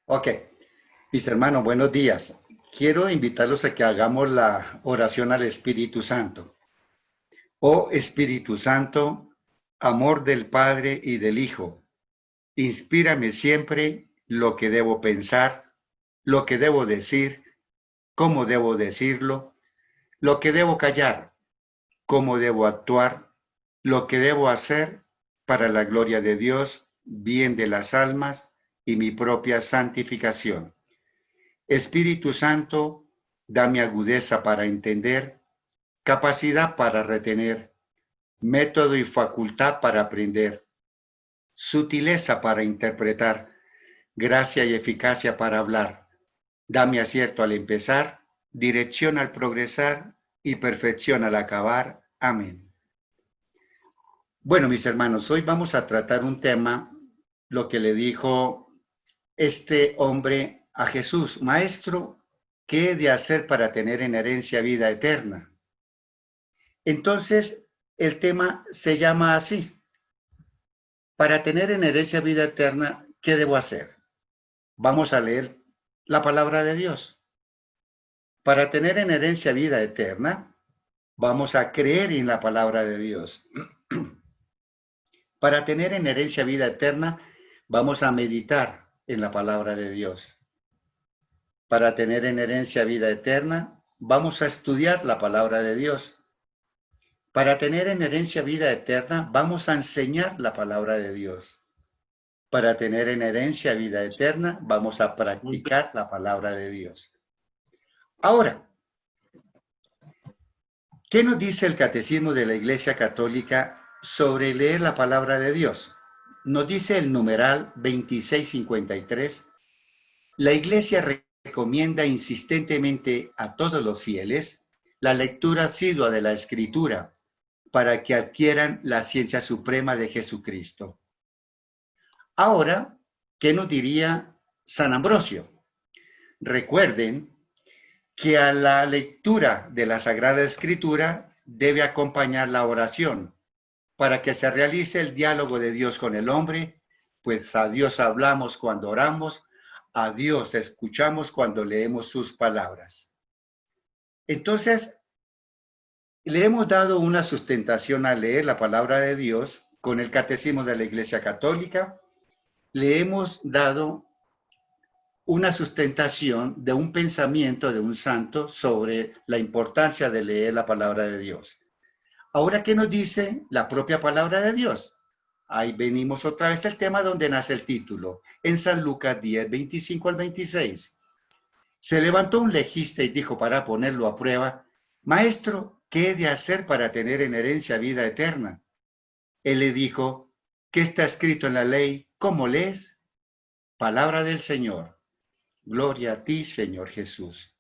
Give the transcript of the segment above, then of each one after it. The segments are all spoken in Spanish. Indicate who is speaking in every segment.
Speaker 1: Ok, mis hermanos, buenos días. Quiero invitarlos a que hagamos la oración al Espíritu Santo. Oh Espíritu Santo, amor del Padre y del Hijo, inspírame siempre lo que debo pensar, lo que debo decir, cómo debo decirlo, lo que debo callar, cómo debo actuar, lo que debo hacer para la gloria de Dios, bien de las almas y mi propia santificación. Espíritu Santo, dame agudeza para entender, capacidad para retener, método y facultad para aprender, sutileza para interpretar, gracia y eficacia para hablar. Dame acierto al empezar, dirección al progresar y perfección al acabar. Amén. Bueno, mis hermanos, hoy vamos a tratar un tema, lo que le dijo este hombre a Jesús: Maestro, ¿qué he de hacer para tener en herencia vida eterna? Entonces, el tema se llama así: para tener en herencia vida eterna, ¿qué debo hacer? Vamos a leer la palabra de Dios. Para tener en herencia vida eterna, vamos a creer en la palabra de Dios. Para tener en herencia vida eterna, vamos a meditar en la palabra de Dios. Para tener en herencia vida eterna, vamos a estudiar la palabra de Dios. Para tener en herencia vida eterna, vamos a enseñar la palabra de Dios. Para tener en herencia vida eterna, vamos a practicar la palabra de Dios. Ahora, ¿qué nos dice el Catecismo de la Iglesia Católica sobre leer la palabra de Dios? Nos dice el numeral 2653: la Iglesia recomienda insistentemente a todos los fieles la lectura asidua de la Escritura para que adquieran la ciencia suprema de Jesucristo. Ahora, ¿qué nos diría San Ambrosio? Recuerden que a la lectura de la Sagrada Escritura debe acompañar la oración para que se realice el diálogo de Dios con el hombre, pues a Dios hablamos cuando oramos, a Dios escuchamos cuando leemos sus palabras. Entonces, le hemos dado una sustentación a leer la palabra de Dios con el Catecismo de la Iglesia Católica. Le hemos dado una sustentación de un pensamiento de un santo sobre la importancia de leer la palabra de Dios. Ahora, ¿qué nos dice la propia palabra de Dios? Ahí venimos otra vez al tema donde nace el título, en San Lucas 10, 25 al 26. Se levantó un legista y dijo para ponerlo a prueba: Maestro, ¿qué he de hacer para tener en herencia vida eterna? Él le dijo: ¿qué está escrito en la ley? ¿Cómo lees? Palabra del Señor. Gloria a ti, Señor Jesús.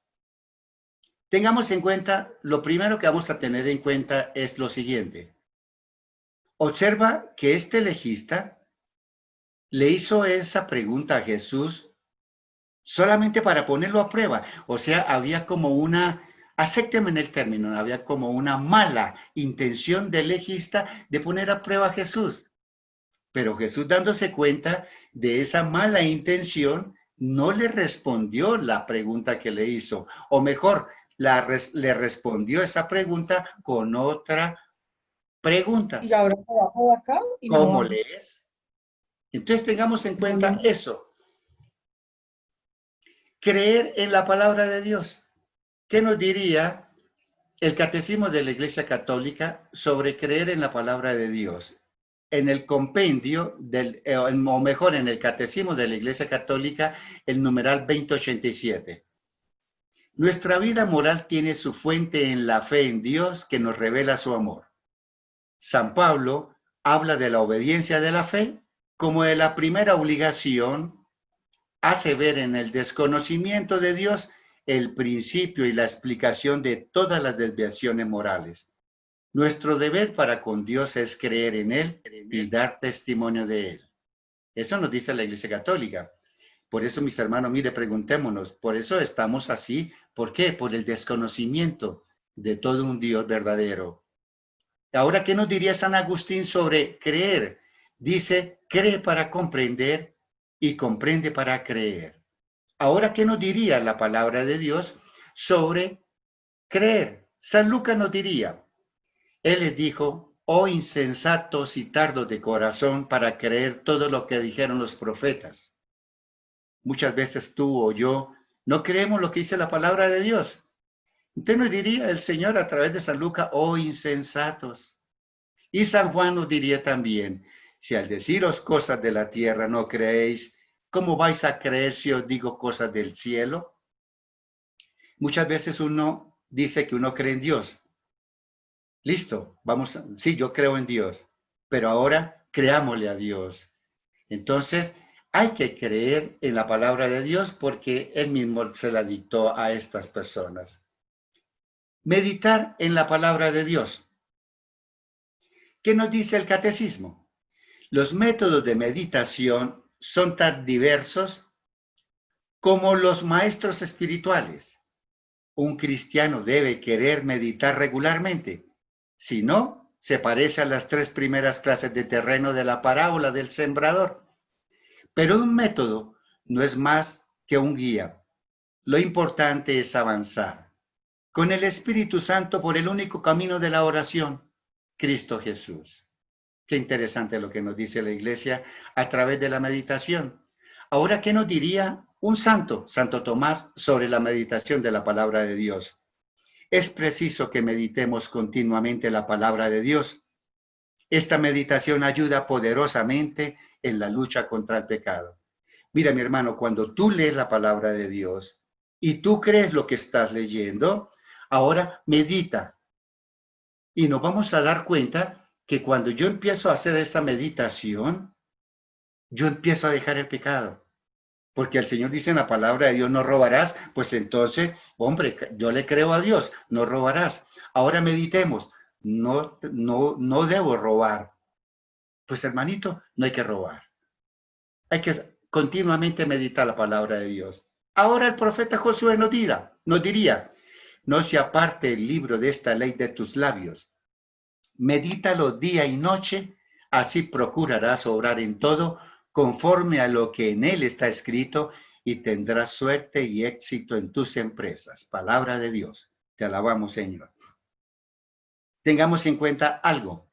Speaker 1: Tengamos en cuenta, lo primero que vamos a tener en cuenta es lo siguiente. Observa que este legista le hizo esa pregunta a Jesús solamente para ponerlo a prueba. O sea, había como acépteme en el término, había como una mala intención del legista de poner a prueba a Jesús. Pero Jesús, dándose cuenta de esa mala intención, no le respondió la pregunta que le hizo, o mejor, le respondió esa pregunta con otra pregunta.
Speaker 2: Y ahora abajo de acá y no
Speaker 1: ¿Cómo
Speaker 2: bajo.
Speaker 1: lees? Entonces tengamos en
Speaker 2: No lo
Speaker 1: cuenta
Speaker 2: entiendo.
Speaker 1: eso, creer en la palabra de Dios. ¿Qué nos diría el Catecismo de la Iglesia Católica sobre creer en la palabra de Dios? En el compendio, o mejor, en el Catecismo de la Iglesia Católica, el numeral 2087. Nuestra vida moral tiene su fuente en la fe en Dios que nos revela su amor. San Pablo habla de la obediencia de la fe como de la primera obligación. Hace ver en el desconocimiento de Dios el principio y la explicación de todas las desviaciones morales. Nuestro deber para con Dios es creer en Él y dar testimonio de Él. Eso nos dice la Iglesia Católica. Por eso, mis hermanos, mire, preguntémonos, por eso estamos así. ¿Por qué? Por el desconocimiento de todo un Dios verdadero. Ahora, ¿qué nos diría San Agustín sobre creer? Dice, cree para comprender y comprende para creer. Ahora, ¿qué nos diría la palabra de Dios sobre creer? San Lucas nos diría, él les dijo, oh insensatos y tardos de corazón para creer todo lo que dijeron los profetas. Muchas veces tú o yo no creemos lo que dice la palabra de Dios. Entonces nos diría el Señor a través de San Lucas, oh insensatos. Y San Juan nos diría también, si al deciros cosas de la tierra no creéis, ¿cómo vais a creer si os digo cosas del cielo? Muchas veces uno dice que uno cree en Dios. Listo, vamos, sí, yo creo en Dios, pero ahora creámosle a Dios. Entonces, hay que creer en la palabra de Dios porque Él mismo se la dictó a estas personas. Meditar en la palabra de Dios. ¿Qué nos dice el catecismo? Los métodos de meditación son tan diversos como los maestros espirituales. Un cristiano debe querer meditar regularmente. Si no, se parece a las 3 primeras clases de terreno de la parábola del sembrador. Pero un método no es más que un guía. Lo importante es avanzar con el Espíritu Santo por el único camino de la oración, Cristo Jesús. Qué interesante lo que nos dice la Iglesia a través de la meditación. Ahora, ¿qué nos diría un santo, Santo Tomás, sobre la meditación de la palabra de Dios? Es preciso que meditemos continuamente la palabra de Dios. Esta meditación ayuda poderosamente en la lucha contra el pecado. Mira, mi hermano, cuando tú lees la palabra de Dios y tú crees lo que estás leyendo, ahora medita. Y nos vamos a dar cuenta que cuando yo empiezo a hacer esa meditación, yo empiezo a dejar el pecado. Porque el Señor dice en la palabra de Dios, no robarás, pues entonces, hombre, yo le creo a Dios, no robarás. Ahora meditemos, no debo robar. Pues hermanito, no hay que robar. Hay que continuamente meditar la palabra de Dios. Ahora el profeta Josué nos diría, no se aparte el libro de esta ley de tus labios. Medítalo día y noche, así procurarás obrar en todo conforme a lo que en él está escrito y tendrás suerte y éxito en tus empresas. Palabra de Dios. Te alabamos, Señor. Tengamos en cuenta algo.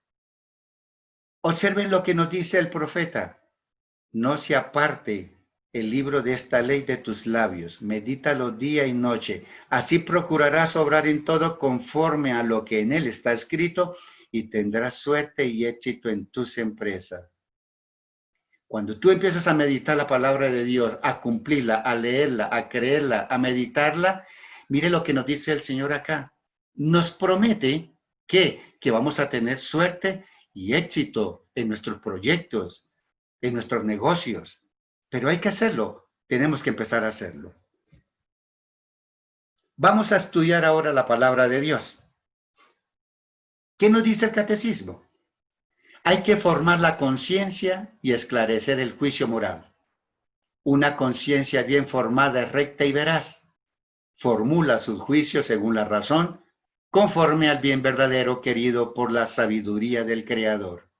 Speaker 1: Observen lo que nos dice el profeta. No se aparte el libro de esta ley de tus labios. Medítalo día y noche. Así procurarás obrar en todo conforme a lo que en él está escrito y tendrás suerte y éxito en tus empresas. Cuando tú empiezas a meditar la palabra de Dios, a cumplirla, a leerla, a creerla, a meditarla, mire lo que nos dice el Señor acá. Nos promete que vamos a tener suerte y éxito en nuestros proyectos, en nuestros negocios. Pero hay que hacerlo. Tenemos que empezar a hacerlo. Vamos a estudiar ahora la palabra de Dios. ¿Qué nos dice el catecismo? Hay que formar la conciencia y esclarecer el juicio moral. Una conciencia bien formada es recta y veraz. Formula sus juicios según la razón, conforme al bien verdadero querido por la sabiduría del Creador.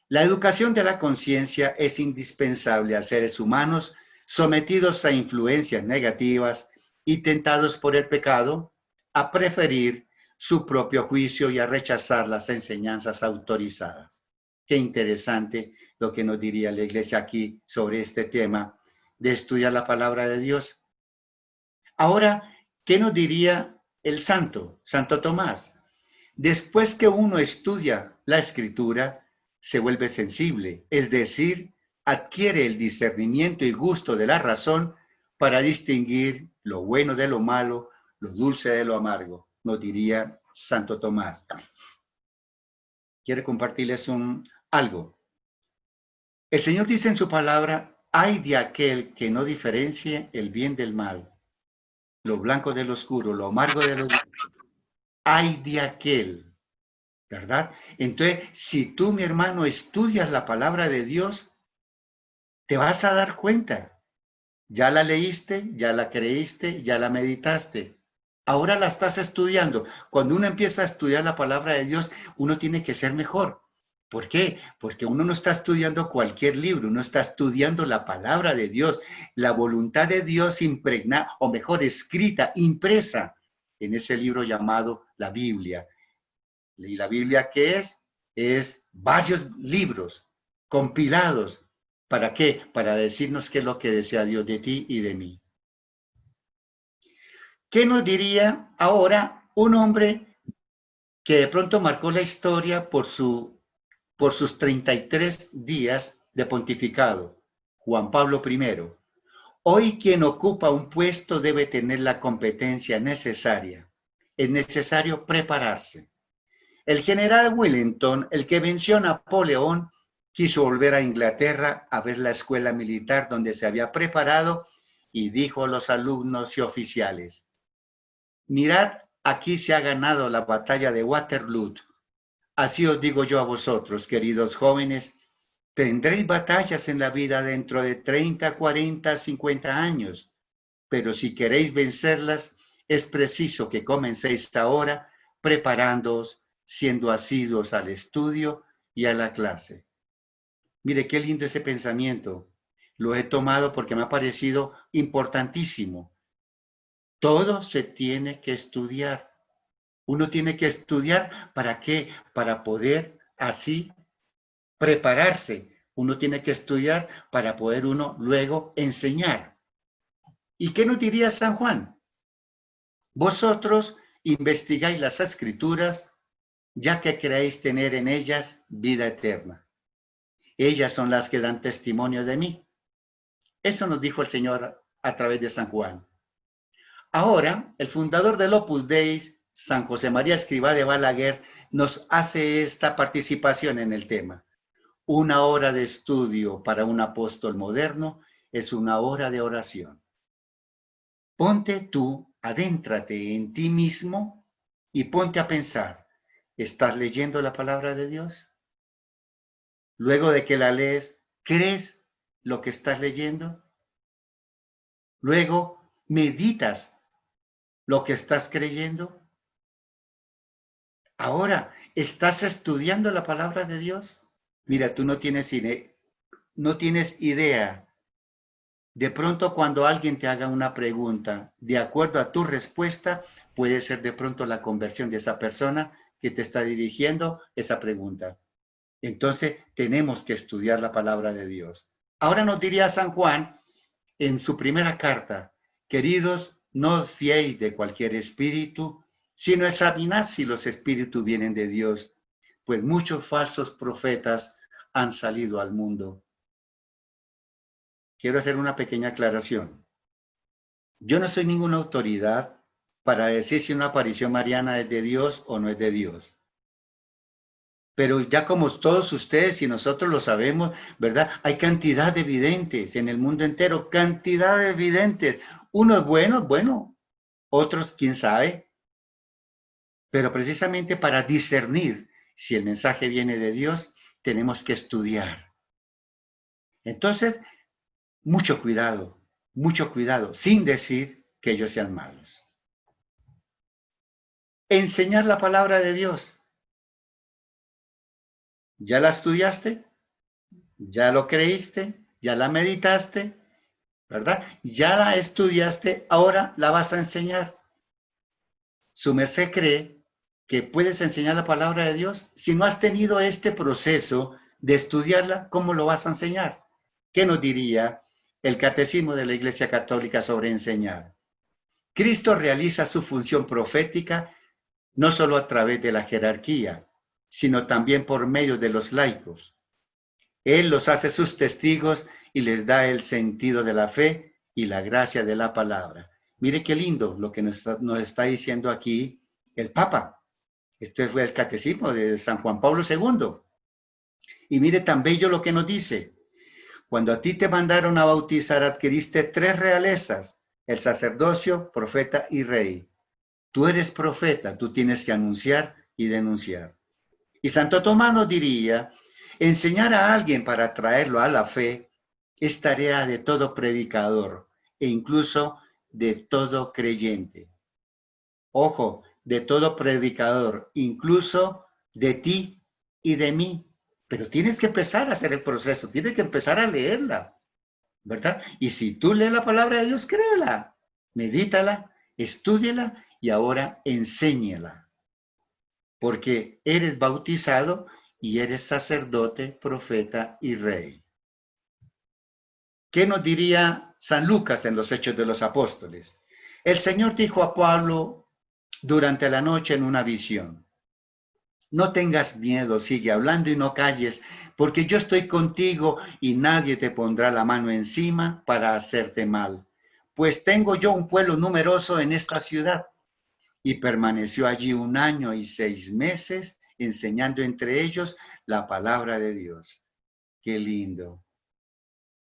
Speaker 1: La educación de la conciencia es indispensable a seres humanos sometidos a influencias negativas y tentados por el pecado a preferir su propio juicio y a rechazar las enseñanzas autorizadas. Qué interesante lo que nos diría la Iglesia aquí sobre este tema de estudiar la palabra de Dios. Ahora, ¿qué nos diría el Santo Tomás? Después que uno estudia la Escritura, se vuelve sensible, es decir, adquiere el discernimiento y gusto de la razón para distinguir lo bueno de lo malo, lo dulce de lo amargo, nos diría Santo Tomás. Quiero compartirles algo. El Señor dice en su palabra, ay de aquel que no diferencie el bien del mal, lo blanco del oscuro, lo amargo de lo dulce. Ay de aquel, ¿verdad? Entonces, si tú, mi hermano, estudias la palabra de Dios, te vas a dar cuenta. Ya la leíste, ya la creíste, ya la meditaste. Ahora la estás estudiando. Cuando uno empieza a estudiar la palabra de Dios, uno tiene que ser mejor. ¿Por qué? Porque uno no está estudiando cualquier libro, uno está estudiando la palabra de Dios, la voluntad de Dios impregnada, o mejor, escrita, impresa en ese libro llamado la Biblia. ¿Y la Biblia qué es? Es varios libros compilados. ¿Para qué? Para decirnos qué es lo que desea Dios de ti y de mí. ¿Qué nos diría ahora un hombre que de pronto marcó la historia por sus 33 días de pontificado? Juan Pablo I. Hoy quien ocupa un puesto debe tener la competencia necesaria. Es necesario prepararse. El general Wellington, el que venció a Napoleón, quiso volver a Inglaterra a ver la escuela militar donde se había preparado y dijo a los alumnos y oficiales: mirad, aquí se ha ganado la batalla de Waterloo. Así os digo yo a vosotros, queridos jóvenes, tendréis batallas en la vida dentro de 30, 40, 50 años, pero si queréis vencerlas, es preciso que comencéis ahora preparándoos, siendo asiduos al estudio y a la clase. Mire qué lindo ese pensamiento. Lo he tomado porque me ha parecido importantísimo. Todo se tiene que estudiar. Uno tiene que estudiar, ¿para qué? Para poder así prepararse. Uno tiene que estudiar para poder uno luego enseñar. ¿Y qué nos diría San Juan? Vosotros investigáis las Escrituras, ya que creéis tener en ellas vida eterna. Ellas son las que dan testimonio de mí. Eso nos dijo el Señor a través de San Juan. Ahora, el fundador del Opus Dei, San José María Escrivá de Balaguer, nos hace esta participación en el tema. Una hora de estudio para un apóstol moderno es una hora de oración. Ponte tú, adéntrate en ti mismo y ponte a pensar, ¿estás leyendo la palabra de Dios? Luego de que la lees, ¿crees lo que estás leyendo? Luego, ¿meditas lo que estás creyendo? Ahora, ¿estás estudiando la palabra de Dios? Mira, tú no tienes idea. De pronto, cuando alguien te haga una pregunta, de acuerdo a tu respuesta, puede ser de pronto la conversión de esa persona que te está dirigiendo esa pregunta. Entonces, tenemos que estudiar la palabra de Dios. Ahora nos diría San Juan en su primera carta: queridos, no os fiéis de cualquier espíritu, sino examinad si los espíritus vienen de Dios, pues muchos falsos profetas han salido al mundo. Quiero hacer una pequeña aclaración. Yo no soy ninguna autoridad para decir si una aparición mariana es de Dios o no es de Dios. Pero ya como todos ustedes y nosotros lo sabemos, ¿verdad? Hay cantidad de videntes en el mundo entero, cantidad de videntes. Unos buenos, bueno, otros, quién sabe. Pero precisamente para discernir si el mensaje viene de Dios, tenemos que estudiar. Entonces, mucho cuidado, sin decir que ellos sean malos. Enseñar la palabra de Dios. ¿Ya la estudiaste? ¿Ya lo creíste? ¿Ya la meditaste? ¿Verdad? Ya la estudiaste, ahora la vas a enseñar. Su merced cree que puedes enseñar la palabra de Dios. Si no has tenido este proceso de estudiarla, ¿cómo lo vas a enseñar? ¿Qué nos diría el Catecismo de la Iglesia Católica sobre enseñar? Cristo realiza su función profética no solo a través de la jerarquía, sino también por medio de los laicos. Él los hace sus testigos y les da el sentido de la fe y la gracia de la palabra. Mire qué lindo lo que nos está diciendo aquí el Papa. Este fue el catecismo de San Juan Pablo II. Y mire tan bello lo que nos dice. Cuando a ti te mandaron a bautizar, adquiriste 3 realezas: el sacerdocio, profeta y rey. Tú eres profeta, tú tienes que anunciar y denunciar. Y Santo Tomás nos diría: enseñar a alguien para traerlo a la fe es tarea de todo predicador e incluso de todo creyente. Ojo, de todo predicador, incluso de ti y de mí. Pero tienes que empezar a hacer el proceso, tienes que empezar a leerla, ¿verdad? Y si tú lees la palabra de Dios, créela, medítala, estúdiala y ahora enséñala. Porque eres bautizado y eres sacerdote, profeta y rey. ¿Qué nos diría San Lucas en los Hechos de los Apóstoles? El Señor dijo a Pablo durante la noche en una visión: no tengas miedo, sigue hablando y no calles, porque yo estoy contigo y nadie te pondrá la mano encima para hacerte mal. Pues tengo yo un pueblo numeroso en esta ciudad. Y permaneció allí 1 año y 6 meses, enseñando entre ellos la palabra de Dios. Qué lindo.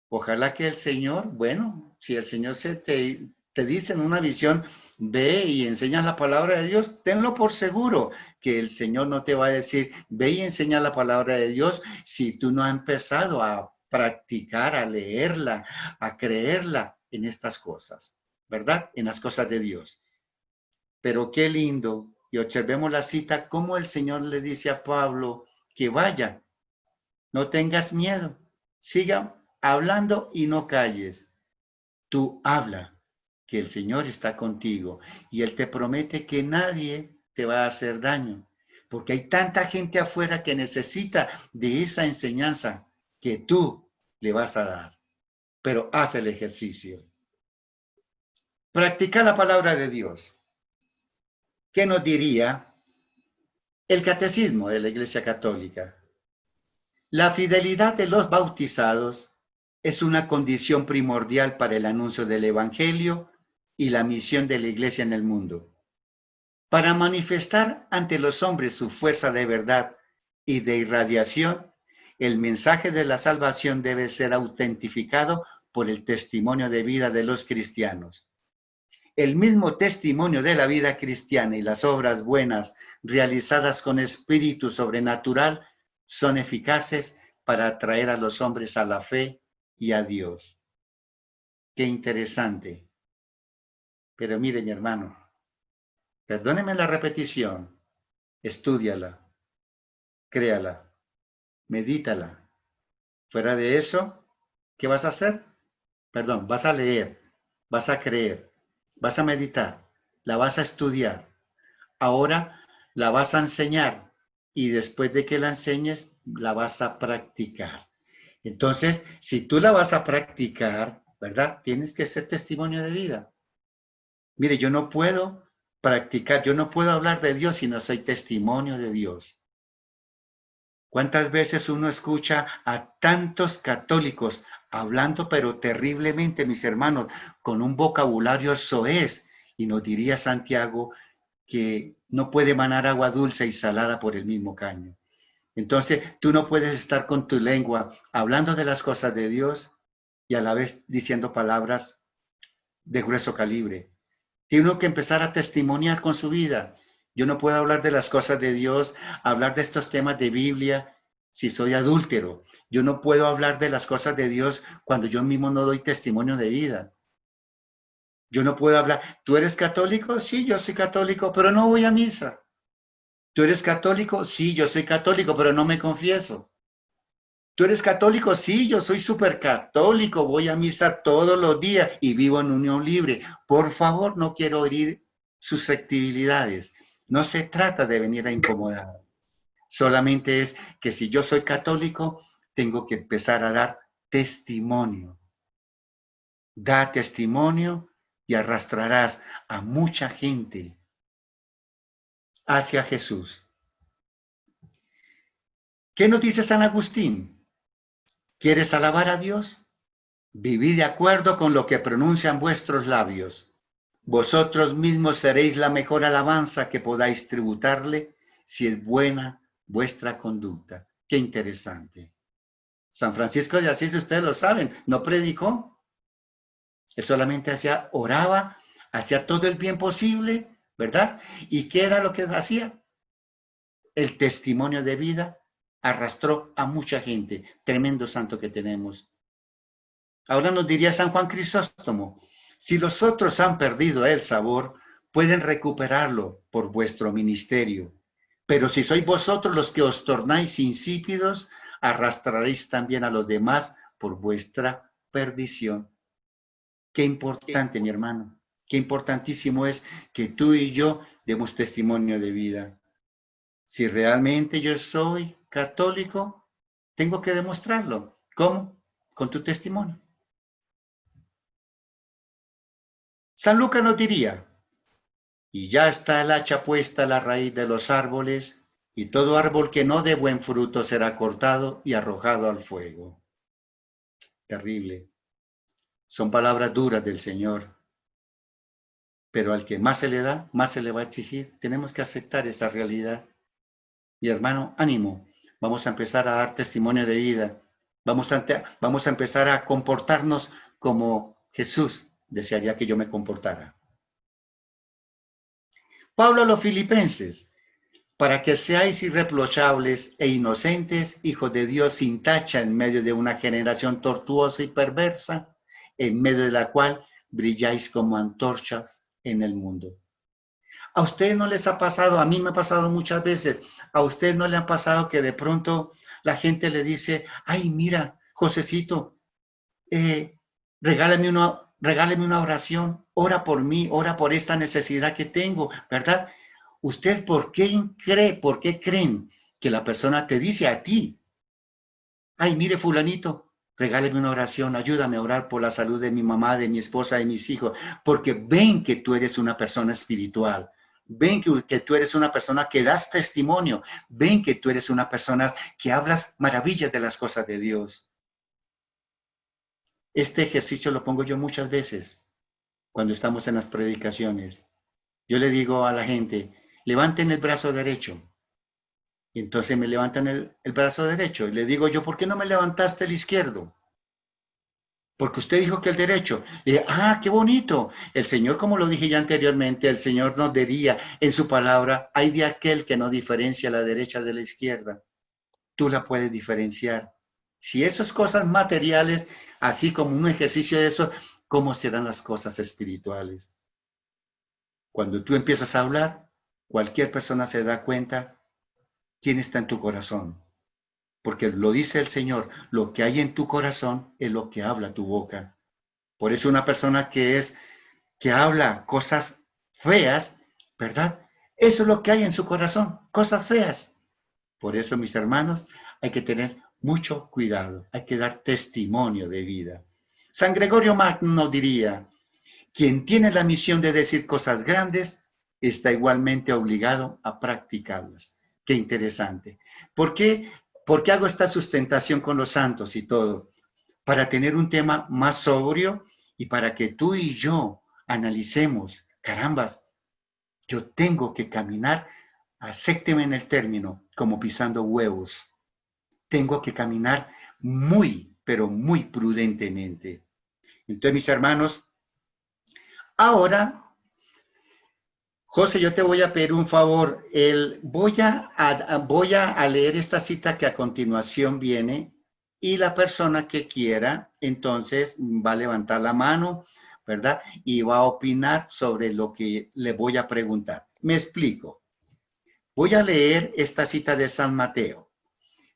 Speaker 1: Ojalá que el Señor, bueno, si el Señor te dice en una visión, ve y enseña la palabra de Dios, tenlo por seguro que el Señor no te va a decir, ve y enseña la palabra de Dios si tú no has empezado a practicar, a leerla, a creerla en estas cosas, ¿verdad? En las cosas de Dios. Pero qué lindo, y observemos la cita, cómo el Señor le dice a Pablo que vaya, no tengas miedo, siga hablando y no calles. Tú habla, que el Señor está contigo y Él te promete que nadie te va a hacer daño, porque hay tanta gente afuera que necesita de esa enseñanza que tú le vas a dar. Pero haz el ejercicio. Practica la palabra de Dios. ¿Qué nos diría el catecismo de la Iglesia Católica? La fidelidad de los bautizados es una condición primordial para el anuncio del Evangelio y la misión de la Iglesia en el mundo. Para manifestar ante los hombres su fuerza de verdad y de irradiación, el mensaje de la salvación debe ser autentificado por el testimonio de vida de los cristianos. El mismo testimonio de la vida cristiana y las obras buenas realizadas con espíritu sobrenatural son eficaces para atraer a los hombres a la fe y a Dios. Qué interesante. Pero mire, mi hermano, perdóneme la repetición, estúdiala, créala, medítala. Fuera de eso, ¿qué vas a hacer? Perdón, vas a leer, vas a creer, vas a meditar, la vas a estudiar. Ahora la vas a enseñar y después de que la enseñes, la vas a practicar. Entonces, si tú la vas a practicar, ¿verdad? Tienes que ser testimonio de vida. Mire, yo no puedo practicar, yo no puedo hablar de Dios si no soy testimonio de Dios. ¿Cuántas veces uno escucha a tantos católicos hablando, pero terriblemente, mis hermanos, con un vocabulario soez? Y nos diría Santiago que no puede manar agua dulce y salada por el mismo caño. Entonces, tú no puedes estar con tu lengua hablando de las cosas de Dios y a la vez diciendo palabras de grueso calibre. Tiene uno que empezar a testimoniar con su vida. Yo no puedo hablar de las cosas de Dios, hablar de estos temas de Biblia si soy adúltero. Yo no puedo hablar de las cosas de Dios cuando yo mismo no doy testimonio de vida. Yo no puedo hablar. ¿Tú eres católico? Sí, yo soy católico, pero no voy a misa. ¿Tú eres católico? Sí, yo soy católico, pero no me confieso. ¿Tú eres católico? Sí, yo soy súper católico, voy a misa todos los días y vivo en unión libre. Por favor, no quiero herir susceptibilidades. No se trata de venir a incomodar. Solamente es que si yo soy católico, tengo que empezar a dar testimonio. Da testimonio y arrastrarás a mucha gente hacia Jesús. ¿Qué nos dice San Agustín? ¿Quieres alabar a Dios? Vivid de acuerdo con lo que pronuncian vuestros labios. Vosotros mismos seréis la mejor alabanza que podáis tributarle si es buena vuestra conducta. Qué interesante. San Francisco de Asís, ustedes lo saben, no predicó. Él solamente oraba, hacía todo el bien posible, ¿verdad? ¿Y qué era lo que hacía? El testimonio de vida arrastró a mucha gente. Tremendo santo que tenemos. Ahora nos diría San Juan Crisóstomo, si los otros han perdido el sabor, pueden recuperarlo por vuestro ministerio. Pero si sois vosotros los que os tornáis insípidos, arrastraréis también a los demás por vuestra perdición. Qué importante, mi hermano. Qué importantísimo es que tú y yo demos testimonio de vida. Si realmente yo soy católico, tengo que demostrarlo. ¿Cómo? Con tu testimonio. San Lucas nos diría, y ya está el hacha puesta a la raíz de los árboles, y todo árbol que no dé buen fruto será cortado y arrojado al fuego. Terrible. Son palabras duras del Señor. Pero al que más se le da, más se le va a exigir. Tenemos que aceptar esa realidad. Mi hermano, ánimo. Vamos a empezar a dar testimonio de vida. Vamos a empezar a comportarnos como Jesús desearía que yo me comportara. Pablo a los filipenses, para que seáis irreprochables e inocentes, hijos de Dios sin tacha en medio de una generación tortuosa y perversa, en medio de la cual brilláis como antorchas en el mundo. ¿A ustedes no les ha pasado? A mí me ha pasado muchas veces. ¿A ustedes no le ha pasado que de pronto la gente le dice, ay, mira, Josecito, regáleme una oración, ora por mí, ora por esta necesidad que tengo, ¿verdad? ¿Usted por qué creen que la persona te dice a ti, ay, mire fulanito, regáleme una oración, ayúdame a orar por la salud de mi mamá, de mi esposa, de mis hijos, porque ven que tú eres una persona espiritual, ven que tú eres una persona que das testimonio, ven que tú eres una persona que hablas maravillas de las cosas de Dios. Este ejercicio lo pongo yo muchas veces cuando estamos en las predicaciones. Yo le digo a la gente, levanten el brazo derecho. Y entonces me levantan el brazo derecho. Y le digo yo, ¿por qué no me levantaste el izquierdo? Porque usted dijo que el derecho. Y dije, qué bonito. El Señor, como lo dije ya anteriormente, el Señor nos diría en su palabra, hay de aquel que no diferencia la derecha de la izquierda. Tú la puedes diferenciar. Si esas cosas materiales, así como un ejercicio de eso, ¿cómo serán las cosas espirituales? Cuando tú empiezas a hablar, cualquier persona se da cuenta quién está en tu corazón. Porque lo dice el Señor, lo que hay en tu corazón es lo que habla tu boca. Por eso una persona que habla cosas feas, ¿verdad? Eso es lo que hay en su corazón, cosas feas. Por eso, mis hermanos, hay que tener mucho cuidado, hay que dar testimonio de vida. San Gregorio Magno diría, quien tiene la misión de decir cosas grandes está igualmente obligado a practicarlas. Qué interesante. ¿Por qué? ¿Por qué hago esta sustentación con los santos y todo? Para tener un tema más sobrio y para que tú y yo analicemos, carambas, yo tengo que caminar, acépteme en el término, como pisando huevos. Tengo que caminar muy, pero muy prudentemente. Entonces, mis hermanos, ahora José, yo te voy a pedir un favor. Voy a leer esta cita que a continuación viene y la persona que quiera, entonces va a levantar la mano, ¿verdad? Y va a opinar sobre lo que le voy a preguntar. Me explico. Voy a leer esta cita de San Mateo.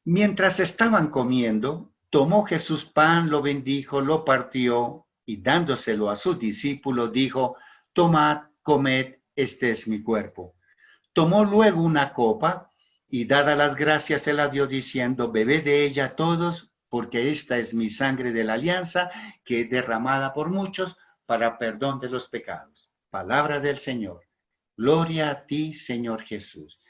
Speaker 1: Mientras estaban comiendo, tomó Jesús pan, lo bendijo, lo partió y dándoselo a sus discípulos dijo, tomad, comed, este es mi cuerpo. Tomó luego una copa y dadas las gracias se la dio diciendo, bebed de ella todos, porque esta es mi sangre de la alianza que es derramada por muchos para perdón de los pecados. Palabra del Señor. Gloria a ti, Señor Jesús.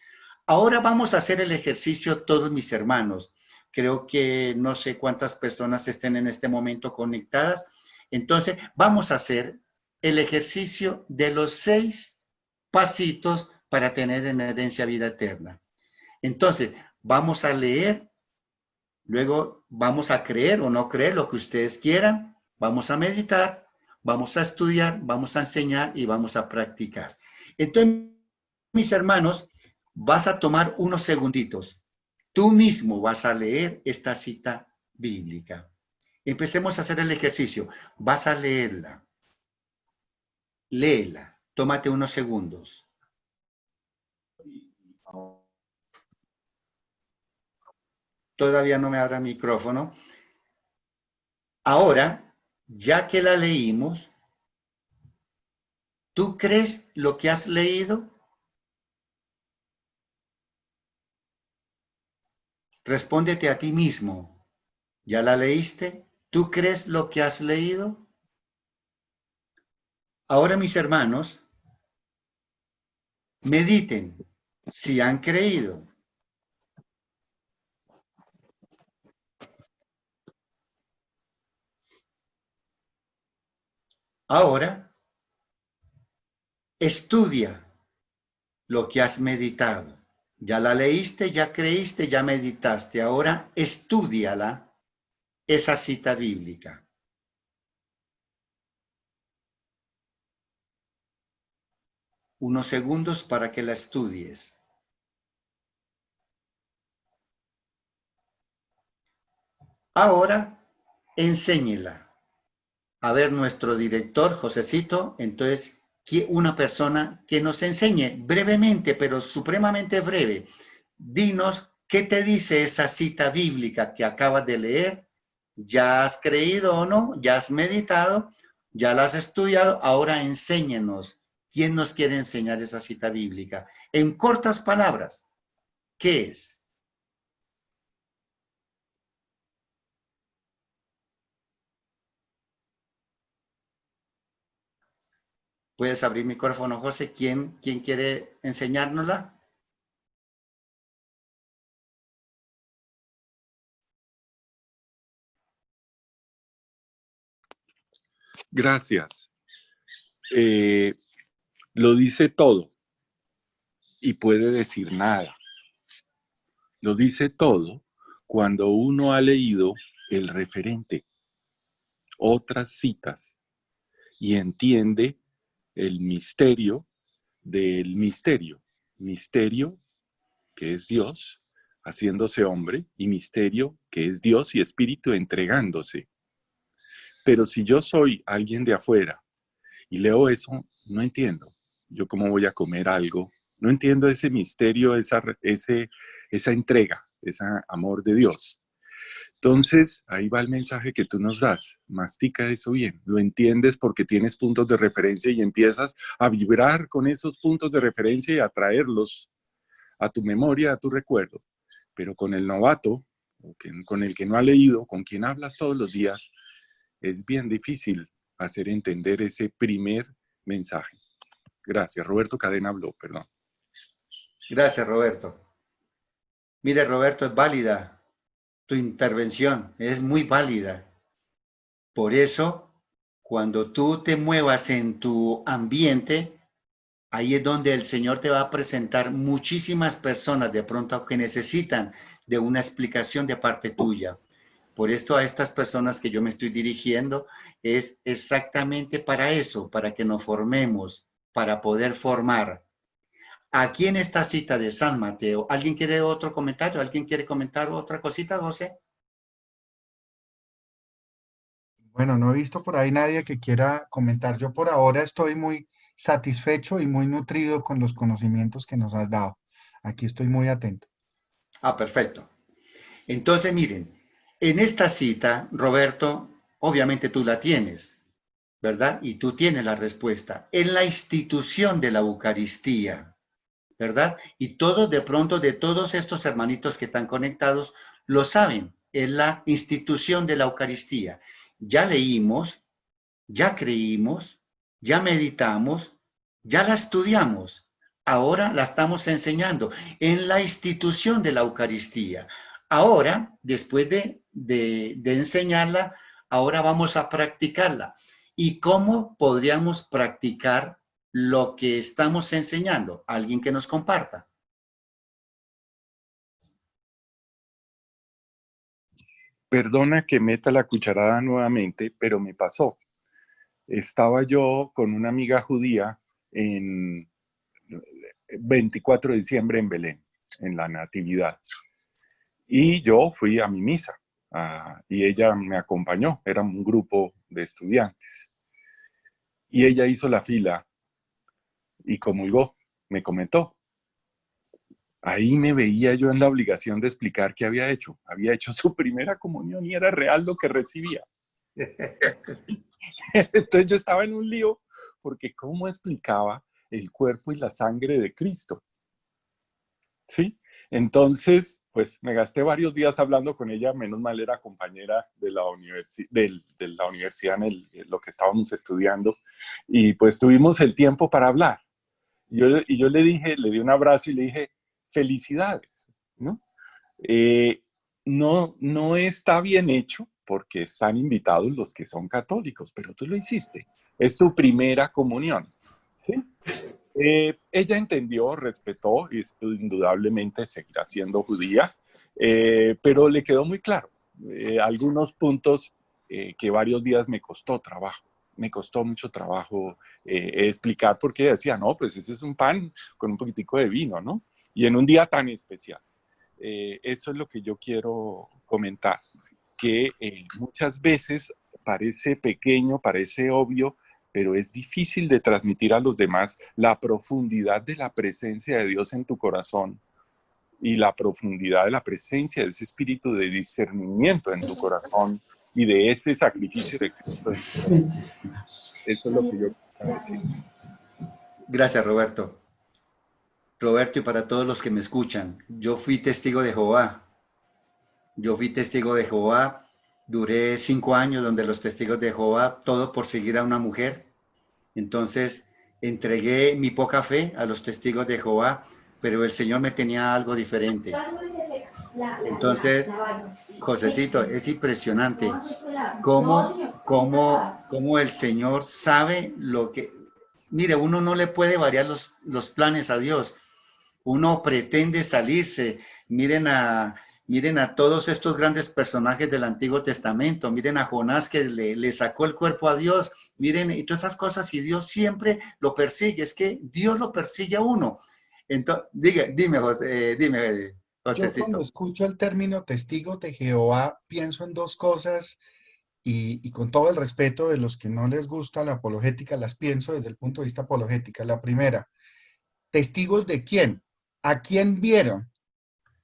Speaker 1: Ahora vamos a hacer el ejercicio todos mis hermanos. Creo que no sé cuántas personas estén en este momento conectadas. Entonces, vamos a hacer el ejercicio de los 6 pasitos para tener en herencia vida eterna. Entonces, vamos a leer, luego vamos a creer o no creer lo que ustedes quieran, vamos a meditar, vamos a estudiar, vamos a enseñar y vamos a practicar. Entonces, mis hermanos, vas a tomar unos segunditos. Tú mismo vas a leer esta cita bíblica. Empecemos a hacer el ejercicio. Vas a leerla. Léela. Tómate unos segundos. todavía no me abra el micrófono. Ahora, ya que la leímos, ¿tú crees lo que has leído? Respóndete a ti mismo. ¿Ya la leíste? ¿Tú crees lo que has leído? Ahora, mis hermanos, mediten si han creído. Ahora, estudia lo que has meditado. Ya la leíste, ya creíste, ya meditaste. Ahora, estúdiala, esa cita bíblica. Unos segundos para que la estudies. Ahora, enséñela. A ver, nuestro director, Josecito, entonces, una persona que nos enseñe brevemente, pero supremamente breve. Dinos qué te dice esa cita bíblica que acabas de leer. ¿Ya has creído o no? ¿Ya has meditado? ¿Ya la has estudiado? Ahora enséñanos. ¿Quién nos quiere enseñar esa cita bíblica? En cortas palabras, ¿qué es? ¿Puedes abrir micrófono, José? ¿Quién quiere enseñárnosla?
Speaker 3: Gracias. Lo dice todo y puede decir nada. Lo dice todo cuando uno ha leído el referente, otras citas, y entiende el misterio del misterio. Misterio, que es Dios, haciéndose hombre, y misterio, que es Dios y Espíritu entregándose. Pero si yo soy alguien de afuera y leo eso, no entiendo. ¿Yo cómo voy a comer algo? No entiendo ese misterio, esa entrega, ese amor de Dios. Entonces, ahí va el mensaje que tú nos das. Mastica eso bien. Lo entiendes porque tienes puntos de referencia y empiezas a vibrar con esos puntos de referencia y a traerlos a tu memoria, a tu recuerdo. Pero con el novato, con el que no ha leído, con quien hablas todos los días, es bien difícil hacer entender ese primer mensaje. Gracias. Roberto Cadena habló, perdón.
Speaker 1: Gracias, Roberto. Mire, Roberto, es válida tu intervención, es muy válida. Por eso, cuando tú te muevas en tu ambiente, ahí es donde el Señor te va a presentar muchísimas personas de pronto que necesitan de una explicación de parte tuya. Por esto a estas personas que yo me estoy dirigiendo es exactamente para eso, para que nos formemos, para poder formar. Aquí en esta cita de San Mateo, ¿alguien quiere otro comentario? ¿Alguien quiere comentar otra cosita, José?
Speaker 4: Bueno, no he visto por ahí nadie que quiera comentar. Yo por ahora estoy muy satisfecho y muy nutrido con los conocimientos que nos has dado. Aquí estoy muy atento.
Speaker 1: Ah, perfecto. Entonces, miren, en esta cita, Roberto, obviamente tú la tienes, ¿verdad? Y tú tienes la respuesta. En la institución de la Eucaristía, ¿verdad? Y todos, de pronto, de todos estos hermanitos que están conectados, lo saben. En la institución de la Eucaristía. Ya leímos, ya creímos, ya meditamos, ya la estudiamos. Ahora la estamos enseñando en la institución de la Eucaristía. Ahora, después de enseñarla, ahora vamos a practicarla. ¿Y cómo podríamos practicar lo que estamos enseñando? ¿Alguien que nos comparta?
Speaker 3: Perdona que meta la cucharada nuevamente, pero me pasó. Estaba yo con una amiga judía en 24 de diciembre en Belén, en la Natividad. Y yo fui a mi misa y ella me acompañó, era un grupo de estudiantes. Y ella hizo la fila y comulgó, me comentó. ahí me veía yo en la obligación de explicar qué había hecho. Había hecho su primera comunión y era real lo que recibía. Entonces yo estaba en un lío porque ¿cómo explicaba el cuerpo y la sangre de Cristo? ¿Sí? Entonces, pues me gasté varios días hablando con ella, menos mal era compañera de la, de la universidad en lo que estábamos estudiando, y pues tuvimos el tiempo para hablar. Y yo le dije, le di un abrazo y le dije, felicidades, ¿no? No está bien hecho porque están invitados los que son católicos, pero tú lo hiciste. Es tu primera comunión, ¿sí? Ella entendió, respetó y indudablemente seguirá siendo judía, pero le quedó muy claro algunos puntos que varios días me costó trabajo. Me costó mucho trabajo explicar por qué decía, no, pues ese es un pan con un poquitico de vino, ¿no? Y en un día tan especial. Eso es lo que yo quiero comentar, que muchas veces parece pequeño, parece obvio, pero es difícil de transmitir a los demás la profundidad de la presencia de Dios en tu corazón y la profundidad de la presencia de ese espíritu de discernimiento en tu corazón y de ese sacrificio de Cristo en su corazón. Eso es lo que yo quiero decir.
Speaker 1: Gracias, Roberto. Roberto, y para todos los que me escuchan, yo fui testigo de Jehová. Yo fui testigo de Jehová, duré 5 años donde los testigos de Jehová, todo por seguir a una mujer. Entonces, entregué mi poca fe a los testigos de Jehová, pero el Señor me tenía algo diferente. Entonces, Josecito, es impresionante cómo el Señor sabe lo que... Mire, uno no le puede variar los planes a Dios. Uno pretende salirse. Miren a todos estos grandes personajes del Antiguo Testamento. Miren a Jonás que le sacó el cuerpo a Dios. Miren, y todas esas cosas, y Dios siempre lo persigue. Es que Dios lo persigue a uno. Entonces, dime, José,
Speaker 4: Yo cuando
Speaker 1: Josecito.
Speaker 4: escucho el término testigo de Jehová, pienso en dos cosas y con todo el respeto de los que no les gusta la apologética, las pienso desde el punto de vista apologética. La primera, ¿testigos de quién? ¿A quién vieron?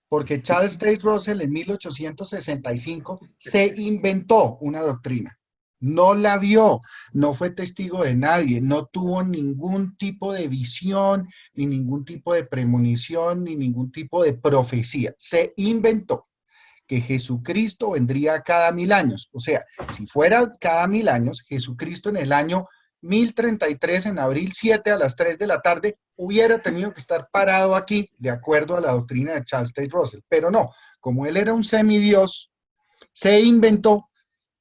Speaker 4: Porque Charles Taze Russell en 1865 se inventó una doctrina. No la vio, no fue testigo de nadie, no tuvo ningún tipo de visión, ni ningún tipo de premonición, ni ningún tipo de profecía. Se inventó que Jesucristo vendría cada 1000 años. O sea, si fuera cada 1000 años, Jesucristo en el año 1033, en abril 7 a las 3 de la tarde, hubiera tenido que estar parado aquí, de acuerdo a la doctrina de Charles Taze Russell. Pero no, como él era un semidios, se inventó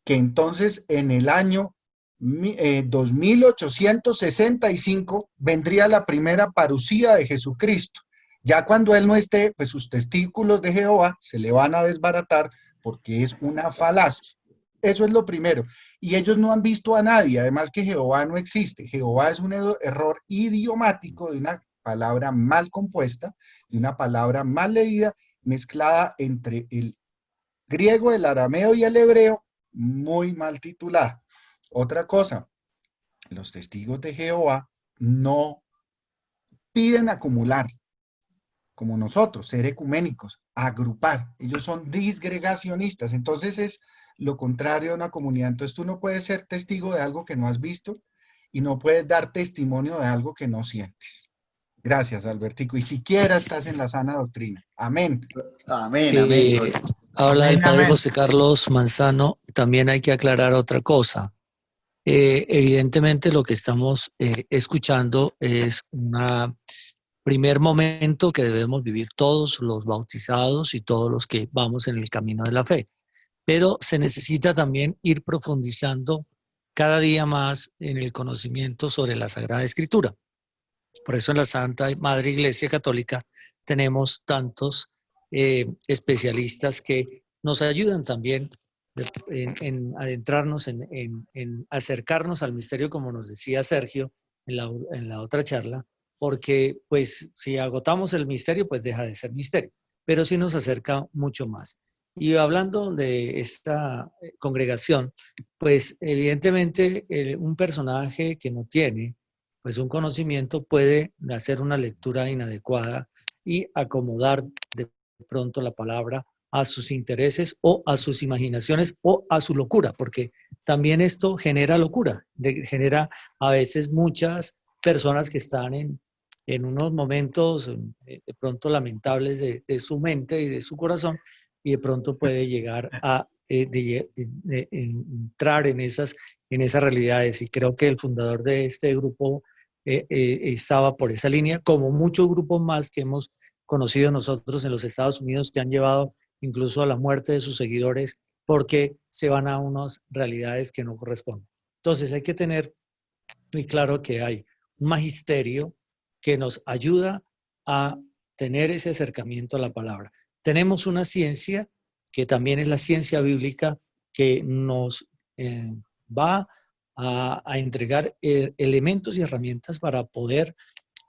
Speaker 4: que entonces en el año 2865 vendría la primera parucía de Jesucristo. Ya cuando él no esté, pues sus testículos de Jehová se le van a desbaratar porque es una falacia. Eso es lo primero. Y ellos no han visto a nadie, además que Jehová no existe. Jehová es un error idiomático de una palabra mal compuesta, de una palabra mal leída, mezclada entre el griego, el arameo y el hebreo, muy mal titulada. Otra cosa, los testigos de Jehová no piden acumular, como nosotros, ser ecuménicos, agrupar. Ellos son disgregacionistas, entonces es lo contrario a una comunidad. Entonces tú no puedes ser testigo de algo que no has visto y no puedes dar testimonio de algo que no sientes. Gracias, Albertico. Y siquiera estás en la sana doctrina. Amén.
Speaker 1: Amén, amén.
Speaker 5: Habla el
Speaker 2: Amén,
Speaker 5: padre
Speaker 2: amén.
Speaker 5: José Carlos Manzano. También hay que aclarar otra cosa. Evidentemente lo que estamos escuchando es un primer momento que debemos vivir todos los bautizados y todos los que vamos en el camino de la fe. Pero se necesita también ir profundizando cada día más en el conocimiento sobre la Sagrada Escritura. Por eso en la Santa Madre Iglesia Católica tenemos tantos especialistas que nos ayudan también en adentrarnos, en acercarnos al misterio, como nos decía Sergio en la otra charla, porque pues si agotamos el misterio, pues deja de ser misterio, pero sí nos acerca mucho más. Y hablando de esta congregación, pues evidentemente un personaje que no tiene pues un conocimiento puede hacer una lectura inadecuada y acomodar de pronto la palabra a sus intereses o a sus imaginaciones o a su locura, porque también esto genera locura, genera a veces muchas personas que están en unos momentos de pronto lamentables de su mente y de su corazón, y de pronto puede llegar a entrar en esas realidades. Y creo que el fundador de este grupo estaba por esa línea, como muchos grupos más que hemos conocido nosotros en los Estados Unidos, que han llevado incluso a la muerte de sus seguidores porque se van a unas realidades que no corresponden. Entonces hay que tener muy claro que hay un magisterio que nos ayuda a tener ese acercamiento a la palabra. Tenemos una ciencia que también es la ciencia bíblica que nos va a entregar elementos y herramientas para poder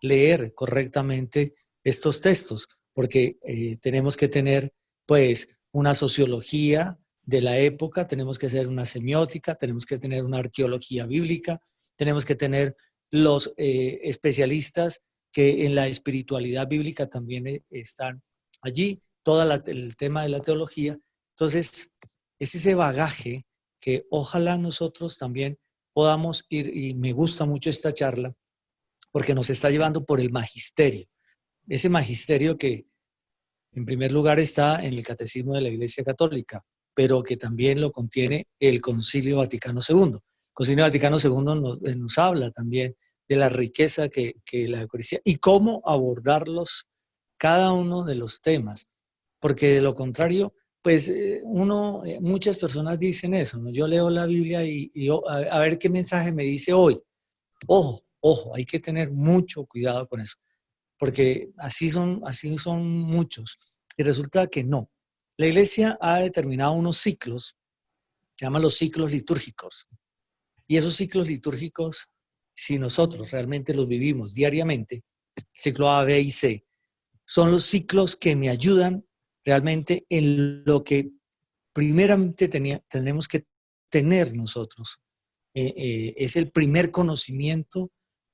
Speaker 5: leer correctamente estos textos, porque tenemos que tener pues una sociología de la época, tenemos que hacer una semiótica, tenemos que tener una arqueología bíblica, tenemos que tener los especialistas que en la espiritualidad bíblica también están allí, todo el tema de la teología. Entonces, es ese bagaje que ojalá nosotros también podamos ir, y me gusta mucho esta charla, porque nos está llevando por el magisterio. Ese magisterio que en primer lugar está en el Catecismo de la Iglesia Católica, pero que también lo contiene el Concilio Vaticano II. El Concilio Vaticano II nos habla también de la riqueza que la Eucaristía y cómo abordarlos cada uno de los temas, porque de lo contrario, pues muchas personas dicen eso, ¿no? Yo leo la Biblia y a ver qué mensaje me dice hoy. Ojo, ojo, hay que tener mucho cuidado con eso, porque así son muchos. Y resulta que no. La iglesia ha determinado unos ciclos, que llaman los ciclos litúrgicos. Y esos ciclos litúrgicos, si nosotros realmente los vivimos diariamente, ciclo A, B y C, son los ciclos que me ayudan realmente en lo que primeramente tenemos que tener nosotros. Es el primer conocimiento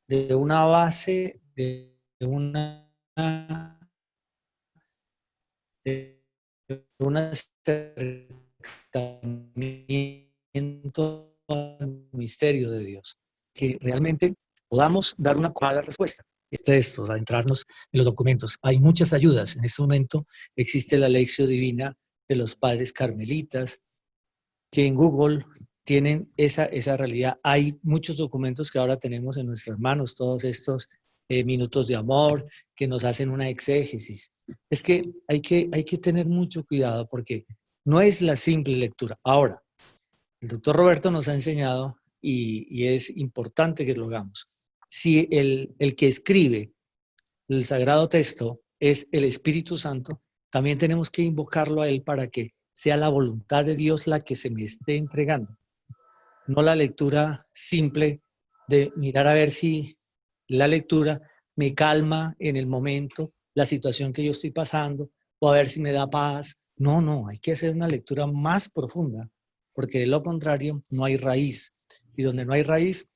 Speaker 5: de una base, de un acercamiento al misterio de Dios, que realmente podamos dar una clara respuesta. Textos, adentrarnos en los documentos. Hay muchas ayudas. En este momento existe la Lección Divina de los Padres Carmelitas, que en Google tienen esa realidad. Hay muchos documentos que ahora tenemos en nuestras manos, todos estos minutos de amor que nos hacen una exégesis. Es que hay que tener mucho cuidado porque no es la simple lectura. Ahora, el doctor Roberto nos ha enseñado y es importante que lo hagamos. Si el que escribe el Sagrado Texto es el Espíritu Santo, también tenemos que invocarlo a él para que sea la voluntad de Dios la que se me esté entregando. No la lectura simple de mirar a ver si la lectura me calma en el momento, la situación que yo estoy pasando, o a ver si me da paz. No, hay que hacer una lectura más profunda, porque de lo contrario no hay raíz. Y donde no hay raíz,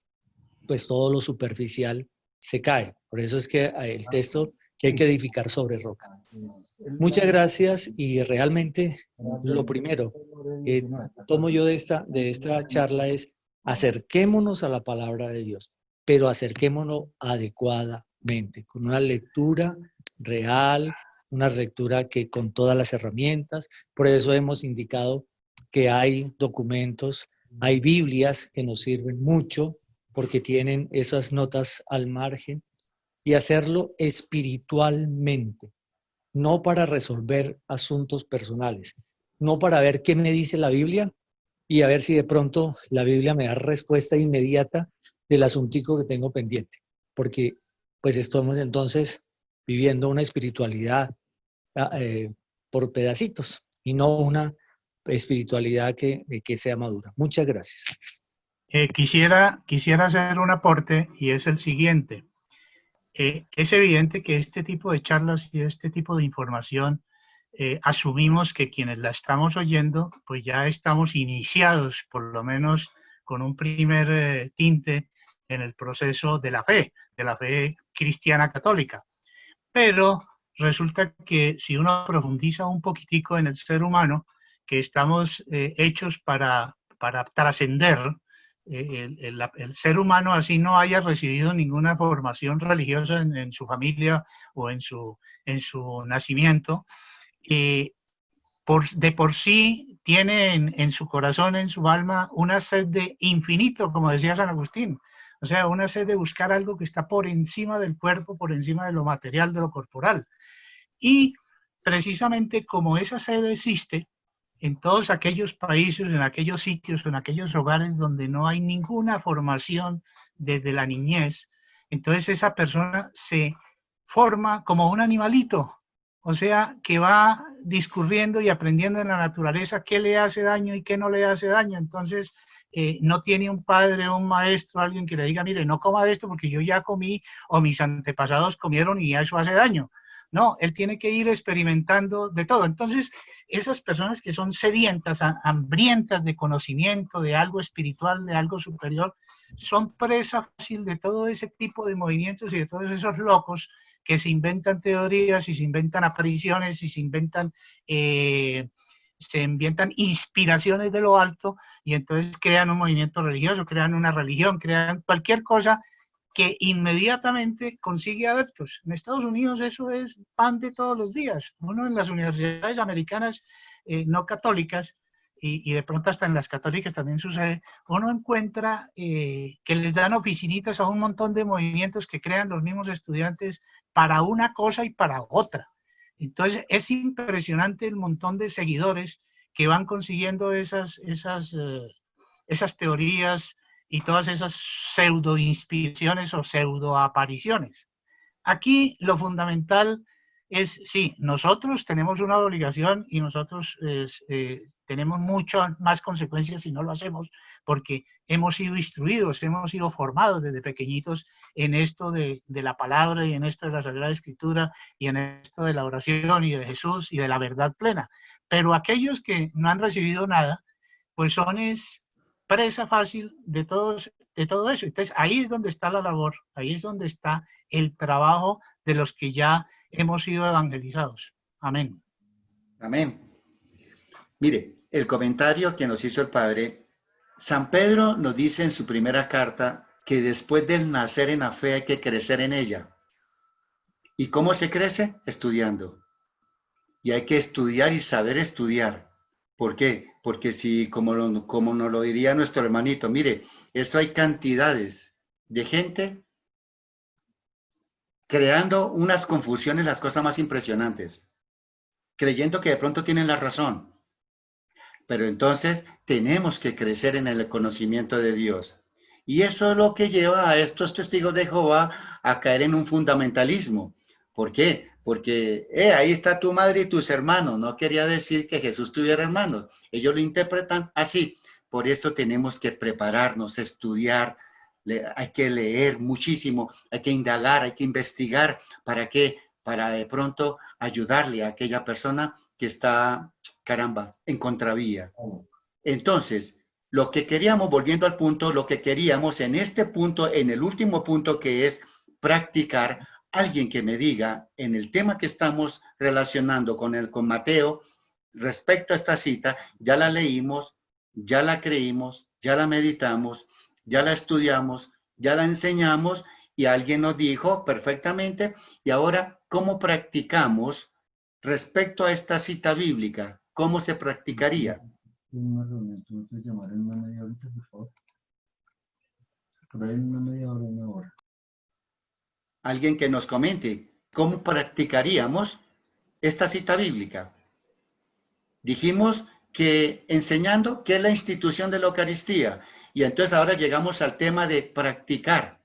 Speaker 5: pues todo lo superficial se cae. Por eso es que el texto que hay que edificar sobre roca. Muchas gracias y realmente lo primero que tomo yo de esta charla es acerquémonos a la palabra de Dios, pero acerquémonos adecuadamente, con una lectura real, una lectura que con todas las herramientas. Por eso hemos indicado que hay documentos, hay Biblias que nos sirven mucho porque tienen esas notas al margen, y hacerlo espiritualmente, no para resolver asuntos personales, no para ver qué me dice la Biblia y a ver si de pronto la Biblia me da respuesta inmediata del asuntico que tengo pendiente, porque pues estamos entonces viviendo una espiritualidad por pedacitos y no una espiritualidad que sea madura. Muchas gracias.
Speaker 6: Quisiera hacer un aporte y es el siguiente. Es evidente que este tipo de charlas y este tipo de información asumimos que quienes la estamos oyendo pues ya estamos iniciados por lo menos con un primer tinte en el proceso de la fe cristiana católica. Pero resulta que si uno profundiza un poquitico en el ser humano, que estamos hechos para trascender, el ser humano así no haya recibido ninguna formación religiosa en su familia o en su nacimiento, de por sí tiene en su corazón, en su alma, una sed de infinito, como decía San Agustín. O sea, una sed de buscar algo que está por encima del cuerpo, por encima de lo material, de lo corporal. Y precisamente como esa sed existe en todos aquellos países, en aquellos sitios, en aquellos hogares donde no hay ninguna formación desde la niñez, entonces esa persona se forma como un animalito, o sea, que va discurriendo y aprendiendo en la naturaleza qué le hace daño y qué no le hace daño. Entonces, no tiene un padre o un maestro, alguien que le diga, mire, no coma esto porque yo ya comí o mis antepasados comieron y eso hace daño. No, él tiene que ir experimentando de todo. Entonces, esas personas que son sedientas, hambrientas de conocimiento, de algo espiritual, de algo superior, son presa fácil de todo ese tipo de movimientos y de todos esos locos que se inventan teorías y se inventan apariciones y se inventan inspiraciones de lo alto y entonces crean un movimiento religioso, crean una religión, crean cualquier cosa que inmediatamente consigue adeptos. En Estados Unidos eso es pan de todos los días. Uno en las universidades americanas no católicas, y de pronto hasta en las católicas también sucede, uno encuentra que les dan oficinitas a un montón de movimientos que crean los mismos estudiantes para una cosa y para otra. Entonces es impresionante el montón de seguidores que van consiguiendo esas teorías y todas esas pseudo-inspiraciones o pseudo-apariciones. Aquí lo fundamental es, sí, nosotros tenemos una obligación y nosotros tenemos muchas más consecuencias si no lo hacemos, porque hemos sido instruidos, hemos sido formados desde pequeñitos en esto de la palabra y en esto de la Sagrada Escritura y en esto de la oración y de Jesús y de la verdad plena. Pero aquellos que no han recibido nada, pues son presa fácil de todo eso. Entonces ahí es donde está la labor, ahí es donde está el trabajo de los que ya hemos sido evangelizados. Amén.
Speaker 1: Amén. Mire, el comentario que nos hizo el Padre, San Pedro nos dice en su primera carta que después del nacer en la fe hay que crecer en ella. ¿Y cómo se crece? Estudiando. Y hay que estudiar y saber estudiar. ¿Por qué? Porque si, como nos lo diría nuestro hermanito, mire, eso hay cantidades de gente creando unas confusiones, las cosas más impresionantes, creyendo que de pronto tienen la razón. Pero entonces tenemos que crecer en el conocimiento de Dios. Y eso es lo que lleva a estos testigos de Jehová a caer en un fundamentalismo. ¿Por qué? Porque ahí está tu madre y tus hermanos. No quería decir que Jesús tuviera hermanos. Ellos lo interpretan así. Por eso tenemos que prepararnos, estudiar. Hay que leer muchísimo, hay que indagar, hay que investigar. ¿Para qué? Para de pronto ayudarle a aquella persona que está, caramba, en contravía. Entonces, lo que queríamos, volviendo al punto, lo que queríamos en este punto, en el último punto, que es practicar, alguien que me diga en el tema que estamos relacionando con Mateo, respecto a esta cita, ya la leímos, ya la creímos, ya la meditamos, ya la estudiamos, ya la enseñamos y alguien nos dijo perfectamente, y ahora, ¿cómo practicamos respecto a esta cita bíblica? ¿Cómo se practicaría?
Speaker 7: Una reunión, ¿tú me puedes llamar en una media horita, por favor? Por ahí en una media hora, una hora.
Speaker 1: Alguien que nos comente, ¿cómo practicaríamos esta cita bíblica? Dijimos que enseñando qué es la institución de la Eucaristía, y entonces ahora llegamos al tema de practicar,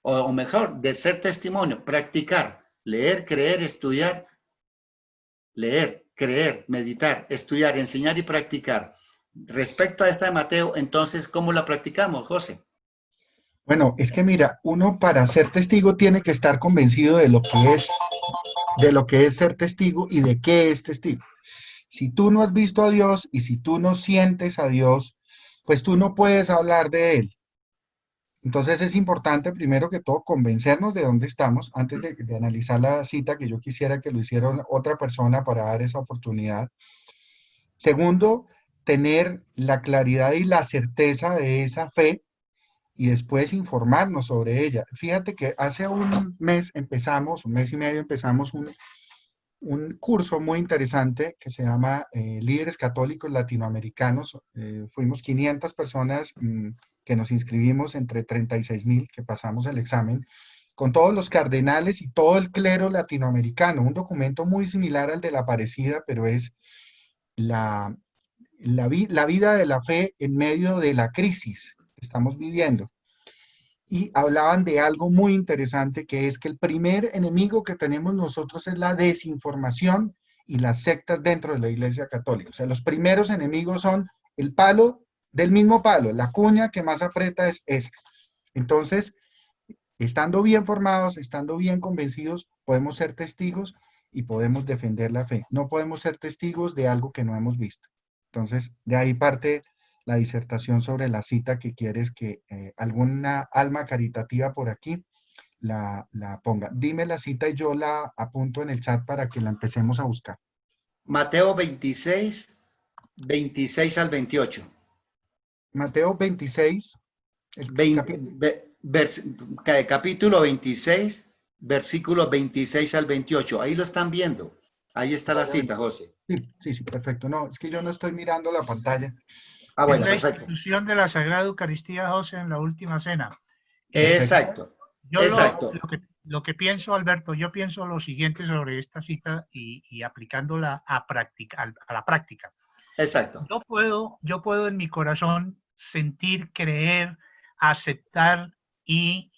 Speaker 1: o mejor, de ser testimonio, practicar, leer, creer, estudiar, leer, creer, meditar, estudiar, enseñar y practicar. Respecto a esta de Mateo, entonces, ¿cómo la practicamos, José?
Speaker 4: Bueno, es que mira, uno para ser testigo tiene que estar convencido de lo que es ser testigo y de qué es testigo. Si tú no has visto a Dios y si tú no sientes a Dios, pues tú no puedes hablar de Él. Entonces es importante, primero que todo, convencernos de dónde estamos antes de analizar la cita, que yo quisiera que lo hiciera otra persona para dar esa oportunidad. Segundo, tener la claridad y la certeza de esa fe y después informarnos sobre ella. Fíjate que hace un mes empezamos, un mes y medio empezamos un curso muy interesante que se llama Líderes Católicos Latinoamericanos. Fuimos 500 personas que nos inscribimos entre 36.000 que pasamos el examen, con todos los cardenales y todo el clero latinoamericano. Un documento muy similar al de la Aparecida, pero es la, la vida de la fe en medio de la crisis que estamos viviendo. Y hablaban de algo muy interesante, que es que el primer enemigo que tenemos nosotros es la desinformación y las sectas dentro de la Iglesia Católica. O sea, los primeros enemigos son el palo del mismo palo, la cuña que más aprieta es esa. Entonces, estando bien formados, estando bien convencidos, podemos ser testigos y podemos defender la fe. No podemos ser testigos de algo que no hemos visto. Entonces, de ahí parte la disertación sobre la cita que quieres que alguna alma caritativa por aquí la ponga. Dime la cita y yo la apunto en el chat para que la empecemos a buscar.
Speaker 1: Mateo 26, 26 al 28.
Speaker 4: Mateo 26,
Speaker 1: Capítulo 26, versículos 26 al 28. Ahí lo están viendo. Ahí está la cita, José.
Speaker 4: Sí, perfecto. No, es que yo no estoy mirando la pantalla.
Speaker 1: Ah, bueno,
Speaker 6: es la
Speaker 1: perfecto.
Speaker 6: institución de la Sagrada Eucaristía, José, en la última cena.
Speaker 1: Exacto.
Speaker 6: Yo
Speaker 1: Exacto.
Speaker 6: lo que pienso, Alberto, yo pienso lo siguiente sobre esta cita y aplicándola a la práctica.
Speaker 1: Exacto.
Speaker 6: Yo puedo en mi corazón sentir, creer, aceptar y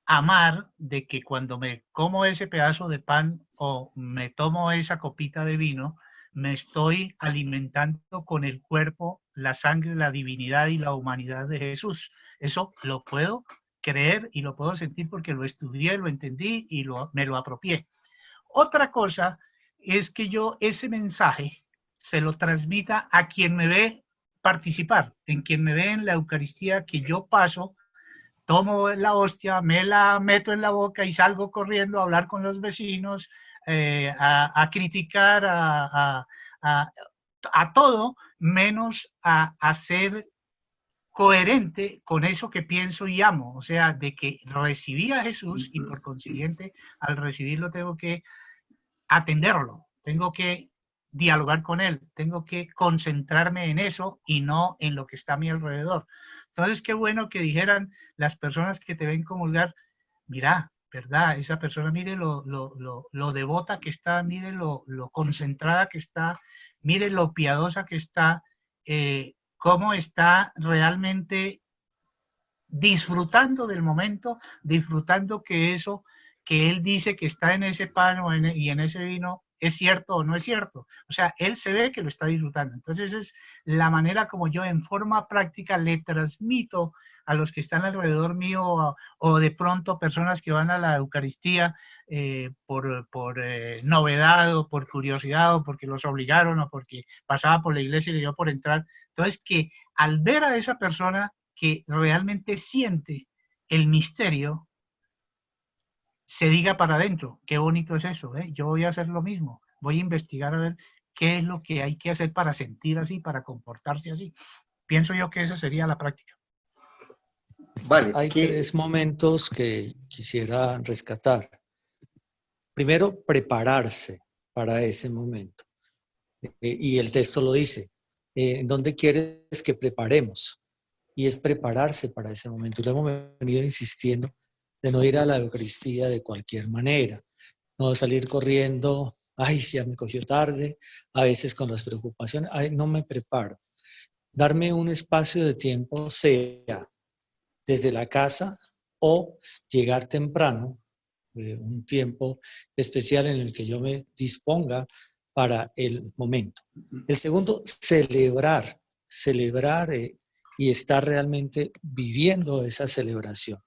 Speaker 6: amar de que cuando me como ese pedazo de pan o me tomo esa copita de vino, me estoy alimentando con el cuerpo, la sangre, la divinidad y la humanidad de Jesús. Eso lo puedo creer y lo puedo sentir porque lo estudié, lo entendí y me lo apropié. Otra cosa es que yo ese mensaje se lo transmita a quien me ve participar, en quien me ve en la Eucaristía, que yo paso, tomo la hostia, me la meto en la boca y salgo corriendo a hablar con los vecinos, a criticar, a todo, menos a ser coherente con eso que pienso y amo. O sea, de que recibí a Jesús y por consiguiente, al recibirlo tengo que atenderlo, tengo que dialogar con él, tengo que concentrarme en eso y no en lo que está a mi alrededor. Entonces, qué bueno que dijeran las personas que te ven comulgar, mira, ¿verdad? Esa persona, mire lo devota que está, mire lo concentrada que está, mire lo piadosa que está, cómo está realmente disfrutando del momento, disfrutando que eso que él dice que está en ese pan y en ese vino es cierto o no es cierto. O sea, él se ve que lo está disfrutando. Entonces es la manera como yo en forma práctica le transmito a los que están alrededor mío o de pronto personas que van a la Eucaristía por novedad o por curiosidad o porque los obligaron o porque pasaba por la iglesia y le dio por entrar. Entonces que al ver a esa persona que realmente siente el misterio, se diga para adentro, qué bonito es eso, yo voy a hacer lo mismo, voy a investigar a ver qué es lo que hay que hacer para sentir así, para comportarse así. Pienso yo que esa sería la práctica.
Speaker 1: Vale.
Speaker 5: Hay tres momentos que quisiera rescatar. Primero, prepararse para ese momento. Y el texto lo dice. ¿Dónde quieres que preparemos? Y es prepararse para ese momento. Y lo hemos venido insistiendo de no ir a la Eucaristía de cualquier manera, no salir corriendo, ay, ya me cogió tarde, a veces con las preocupaciones, ay, no me preparo. Darme un espacio de tiempo, sea desde la casa o llegar temprano, un tiempo especial en el que yo me disponga para el momento. El segundo, celebrar y estar realmente viviendo esa celebración.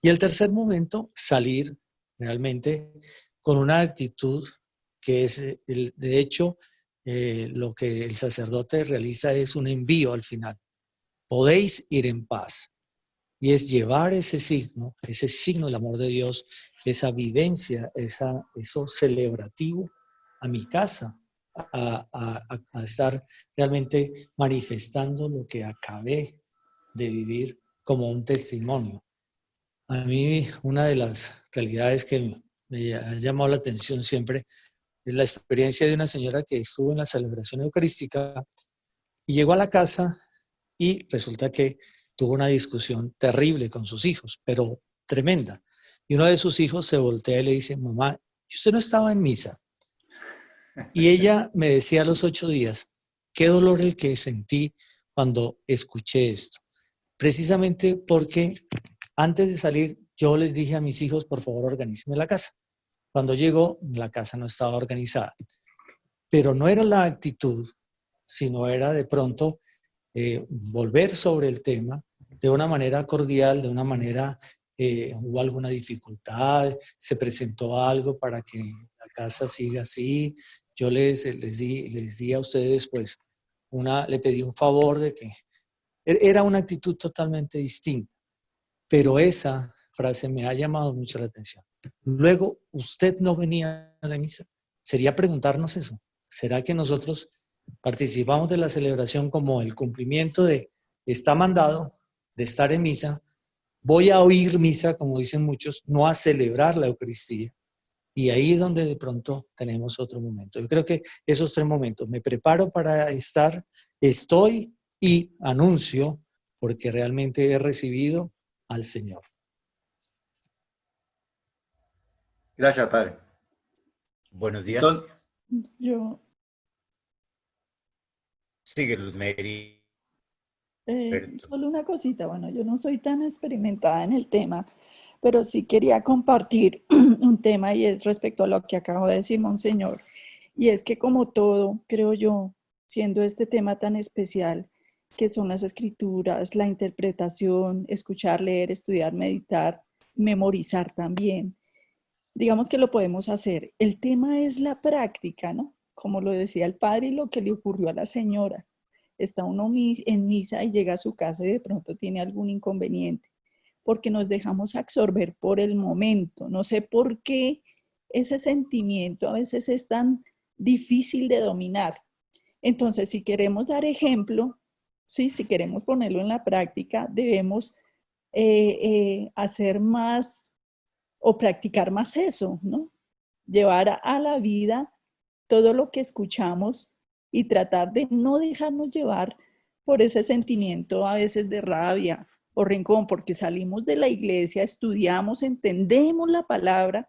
Speaker 5: Y el tercer momento, salir realmente con una actitud que es, de hecho, lo que el sacerdote realiza es un envío al final. Podéis ir en paz. y es llevar ese signo del amor de Dios, esa vivencia, eso celebrativo a mi casa, a estar realmente manifestando lo que acabé de vivir como un testimonio. A mí una de las realidades que me ha llamado la atención siempre es la experiencia de una señora que estuvo en la celebración eucarística y llegó a la casa y resulta que tuvo una discusión terrible con sus hijos, pero tremenda. Y uno de sus hijos se voltea y le dice, mamá, usted no estaba en misa. Y ella me decía a los 8 días, qué dolor el que sentí cuando escuché esto. Precisamente porque antes de salir yo les dije a mis hijos, por favor, organícenme la casa. Cuando llegó, la casa no estaba organizada. Pero no era la actitud, sino era de pronto volver sobre el tema de una manera cordial, de una manera, hubo alguna dificultad, se presentó algo para que la casa siga así. Yo les di a ustedes, pues, le pedí un favor de que era una actitud totalmente distinta, pero esa frase me ha llamado mucho la atención. Luego, usted no venía de misa. Sería preguntarnos eso. ¿Será que nosotros participamos de la celebración como el cumplimiento de está mandado, de estar en misa? Voy a oír misa, como dicen muchos, no a celebrar la Eucaristía. Y ahí es donde de pronto tenemos otro momento. Yo creo que esos 3 momentos, me preparo para estar, estoy y anuncio, porque realmente he recibido al Señor.
Speaker 1: Gracias, Padre.
Speaker 8: Buenos días.
Speaker 1: Don-
Speaker 2: Yo,
Speaker 8: Sigue Luz Mary.
Speaker 2: solo una cosita, bueno, yo no soy tan experimentada en el tema, pero sí quería compartir un tema y es respecto a lo que acabo de decir, Monseñor. Y es que como todo, creo yo, siendo este tema tan especial, que son las escrituras, la interpretación, escuchar, leer, estudiar, meditar, memorizar también, digamos que lo podemos hacer. El tema es la práctica, ¿no? Como lo decía el padre y lo que le ocurrió a la señora. Está uno en misa y llega a su casa y de pronto tiene algún inconveniente, porque nos dejamos absorber por el momento. No sé por qué ese sentimiento a veces es tan difícil de dominar. Entonces, si queremos dar ejemplo, ¿sí? Si queremos ponerlo en la práctica, debemos hacer más o practicar más eso, ¿no? Llevar a la vida todo lo que escuchamos y tratar de no dejarnos llevar por ese sentimiento a veces de rabia o rencor, porque salimos de la iglesia, estudiamos, entendemos la palabra,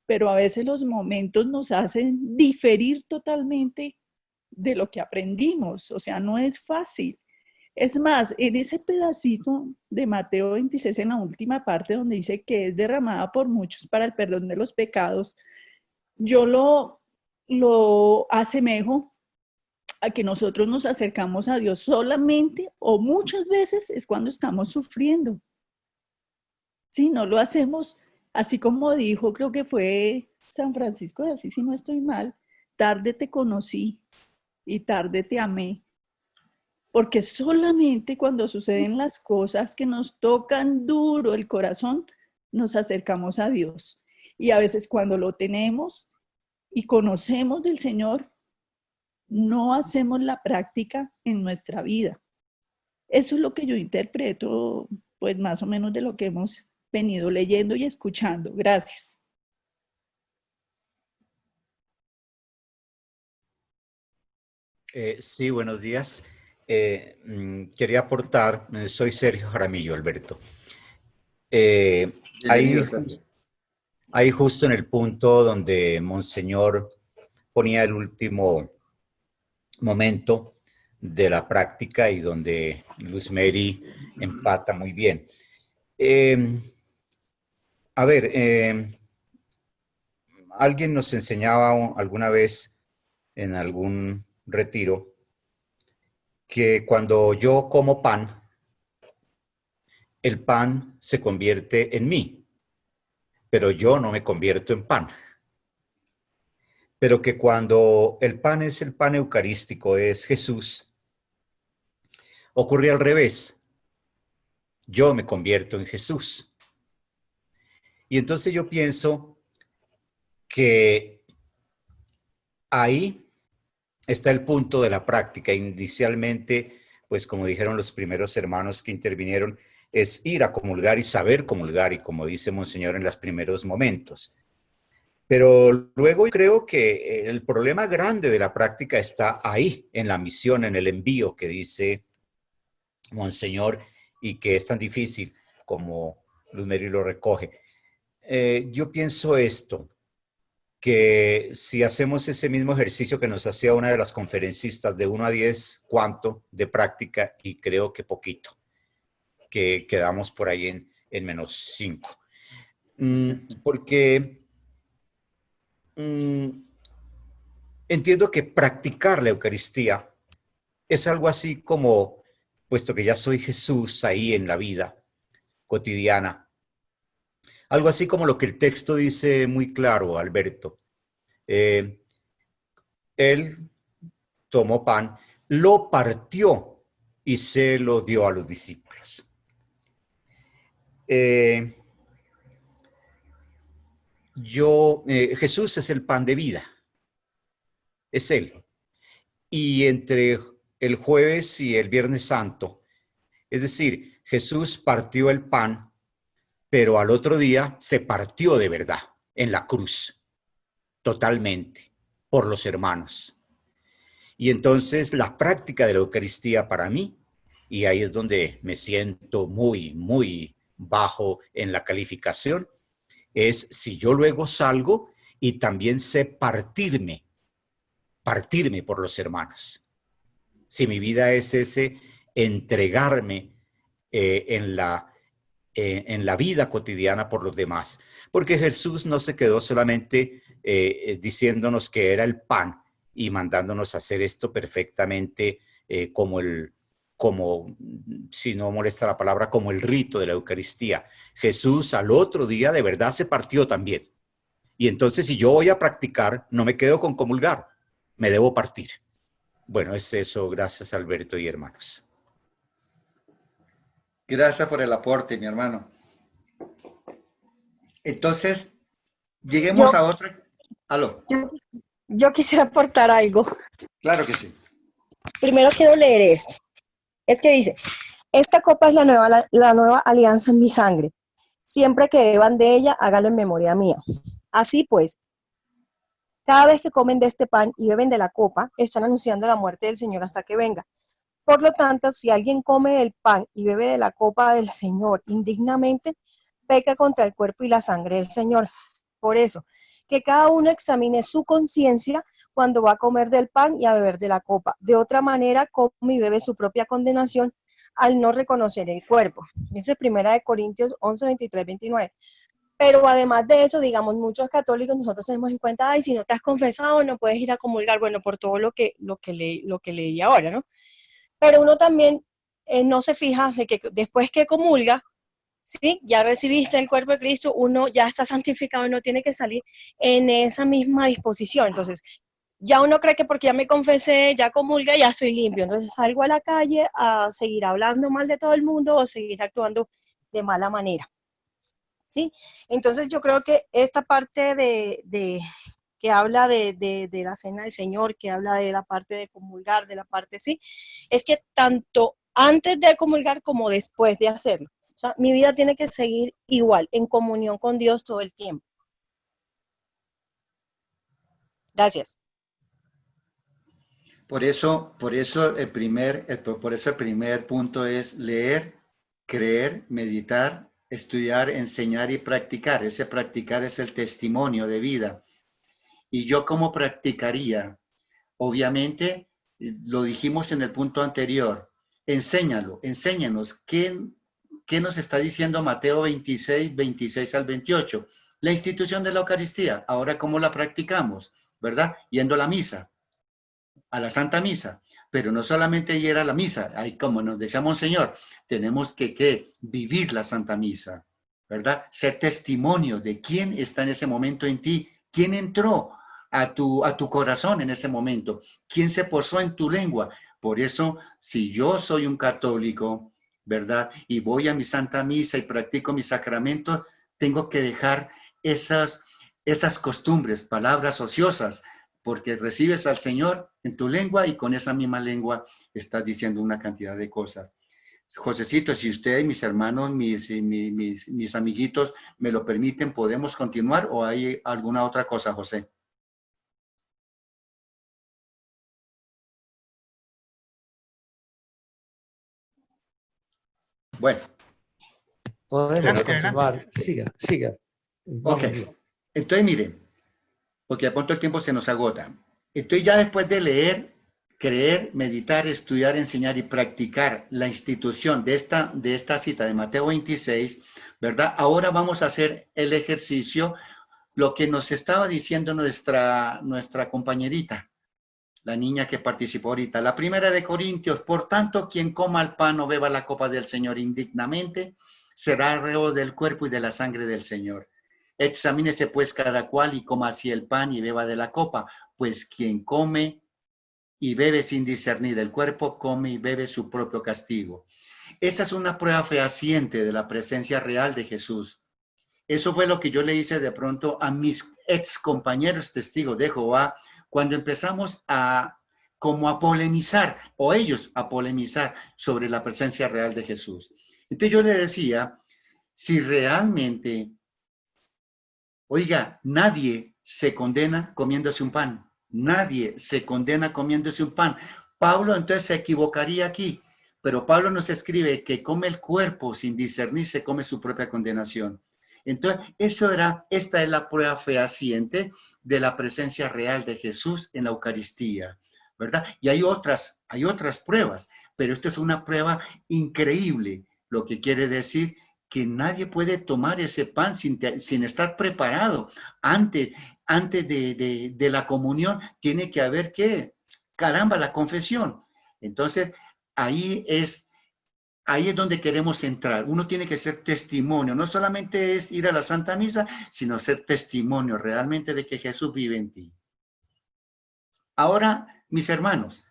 Speaker 2: pero a veces los momentos nos hacen diferir totalmente de lo que aprendimos, o sea, no es fácil. Es más, en ese pedacito de Mateo 26, en la última parte, donde dice que es derramada por muchos para el perdón de los pecados, yo lo asemejo a que nosotros nos acercamos a Dios solamente o muchas veces es cuando estamos sufriendo. Sí, no lo hacemos así como dijo, creo que fue San Francisco de Asís, si no estoy mal, tarde te conocí y tarde te amé. Porque solamente cuando suceden las cosas que nos tocan duro el corazón, nos acercamos a Dios. Y a veces cuando lo tenemos y conocemos del Señor, no hacemos la práctica en nuestra vida. Eso es lo que yo interpreto, pues más o menos de lo que hemos venido leyendo y escuchando. Gracias.
Speaker 8: Sí, buenos días. Quería aportar, soy Sergio Jaramillo, Alberto.
Speaker 1: Bienvenido, Sergio.
Speaker 8: Ahí justo en el punto donde Monseñor ponía el último momento de la práctica y donde Luz Mary empata muy bien. A ver, alguien nos enseñaba alguna vez en algún retiro que cuando yo como pan, el pan se convierte en mí, pero yo no me convierto en pan. Pero que cuando el pan es el pan eucarístico, es Jesús, ocurre al revés. yo me convierto en Jesús. Y entonces yo pienso que ahí está el punto de la práctica. Inicialmente, pues como dijeron los primeros hermanos que intervinieron, es ir a comulgar y saber comulgar, y como dice Monseñor en los primeros momentos. Pero luego creo que el problema grande de la práctica está ahí, en la misión, en el envío que dice Monseñor, y que es tan difícil como Luz Mary lo recoge. Yo pienso esto, que si hacemos ese mismo ejercicio que nos hacía una de las conferencistas de 1 a 10, ¿cuánto de práctica? Y creo que poquito, que quedamos por ahí en menos 5. Porque entiendo que practicar la Eucaristía es algo así como, puesto que ya soy Jesús ahí en la vida cotidiana, algo así como lo que el texto dice muy claro, Alberto. Él tomó pan, lo partió y se lo dio a los discípulos. Jesús es el pan de vida, es Él. Y entre el jueves y el Viernes Santo, es decir, Jesús partió el pan, pero al otro día se partió de verdad en la cruz, totalmente, por los hermanos. Y entonces la práctica de la Eucaristía para mí, y ahí es donde me siento muy, muy bajo en la calificación, es si yo luego salgo y también sé partirme por los hermanos. Si mi vida es ese entregarme en la vida cotidiana por los demás. Porque Jesús no se quedó solamente diciéndonos que era el pan y mandándonos a hacer esto perfectamente como, si no molesta la palabra, como el rito de la Eucaristía. Jesús al otro día de verdad se partió también. Y entonces si yo voy a practicar, no me quedo con comulgar, me debo partir. Bueno, es eso. Gracias, Alberto y hermanos.
Speaker 1: Gracias por el aporte, mi hermano. Entonces, lleguemos a otra. ¿Aló?
Speaker 9: Yo quisiera aportar algo.
Speaker 1: Claro que sí.
Speaker 9: Primero quiero leer esto. Es que dice, esta copa es la nueva alianza en mi sangre. Siempre que beban de ella, háganlo en memoria mía. Así pues, cada vez que comen de este pan y beben de la copa, están anunciando la muerte del Señor hasta que venga. Por lo tanto, si alguien come del pan y bebe de la copa del Señor indignamente, peca contra el cuerpo y la sangre del Señor. Por eso, que cada uno examine su conciencia cuando va a comer del pan y a beber de la copa. De otra manera, come y bebe su propia condenación al no reconocer el cuerpo. Esa es 1 Corintios 11, 23, 29. Pero además de eso, digamos, muchos católicos nosotros tenemos en cuenta, ay, si no te has confesado, no puedes ir a comulgar, bueno, por todo lo que leí ahora, ¿no? Pero uno también no se fija de que después que comulga, ¿sí? Ya recibiste el cuerpo de Cristo, uno ya está santificado y no tiene que salir en esa misma disposición. Entonces, ya uno cree que porque ya me confesé, ya comulga, ya estoy limpio. Entonces salgo a la calle a seguir hablando mal de todo el mundo o seguir actuando de mala manera, ¿sí? Entonces yo creo que esta parte que habla de la cena del Señor, que habla de la parte de comulgar, de la parte, sí, es que tanto antes de comulgar como después de hacerlo. O sea, mi vida tiene que seguir igual, en comunión con Dios todo el tiempo. Gracias.
Speaker 1: Por eso el primer punto es leer, creer, meditar, estudiar, enseñar y practicar. Ese practicar es el testimonio de vida. ¿Y yo cómo practicaría? Obviamente, lo dijimos en el punto anterior, enséñanos. ¿Qué nos está diciendo Mateo 26, 26 al 28? La institución de la Eucaristía. Ahora, ¿cómo la practicamos? ¿Verdad? Yendo a la misa, a la Santa Misa. Pero no solamente ir a la misa, ahí como nos decía Monseñor, tenemos que vivir la Santa Misa, ¿verdad? Ser testimonio de quién está en ese momento en ti, quién entró a tu corazón en ese momento, quién se posó en tu lengua. Por eso, si yo soy un católico ¿verdad? Y voy a mi Santa Misa y practico mis sacramentos, tengo que dejar esas costumbres, palabras ociosas, porque recibes al Señor en tu lengua y con esa misma lengua estás diciendo una cantidad de cosas. Josecito, si ustedes, mis hermanos, mis amiguitos me lo permiten, ¿podemos continuar o hay alguna otra cosa, José? Bueno.
Speaker 5: Podemos continuar. Siga, siga.
Speaker 1: Ok. Entonces, miren, porque a pronto el tiempo se nos agota. Entonces, ya después de leer, creer, meditar, estudiar, enseñar y practicar la institución de esta cita de Mateo 26, ¿verdad? Ahora vamos a hacer el ejercicio, lo que nos estaba diciendo nuestra compañerita, la niña que participó ahorita. La primera de Corintios, por tanto, quien coma el pan o beba la copa del Señor indignamente, será reo del cuerpo y de la sangre del Señor. Examínese pues cada cual y coma así el pan y beba de la copa, pues quien come y bebe sin discernir el cuerpo, come y bebe su propio castigo. Esa es una prueba fehaciente de la presencia real de Jesús. Eso fue lo que yo le hice de pronto a mis ex compañeros testigos de Jehová cuando empezamos a polemizar, o ellos a polemizar sobre la presencia real de Jesús. Entonces yo le decía, si realmente, oiga, nadie se condena comiéndose un pan. Nadie se condena comiéndose un pan. Pablo entonces se equivocaría aquí, pero Pablo nos escribe que come el cuerpo sin discernir, se come su propia condenación. Entonces, esta es la prueba fehaciente de la presencia real de Jesús en la Eucaristía, ¿verdad? Y hay otras pruebas, pero esta es una prueba increíble, lo que quiere decir que nadie puede tomar ese pan sin estar preparado. Antes de la comunión tiene que haber la confesión. Entonces, ahí es donde queremos entrar. Uno tiene que ser testimonio. No solamente es ir a la Santa Misa, sino ser testimonio realmente de que Jesús vive en ti. Ahora, mis hermanos,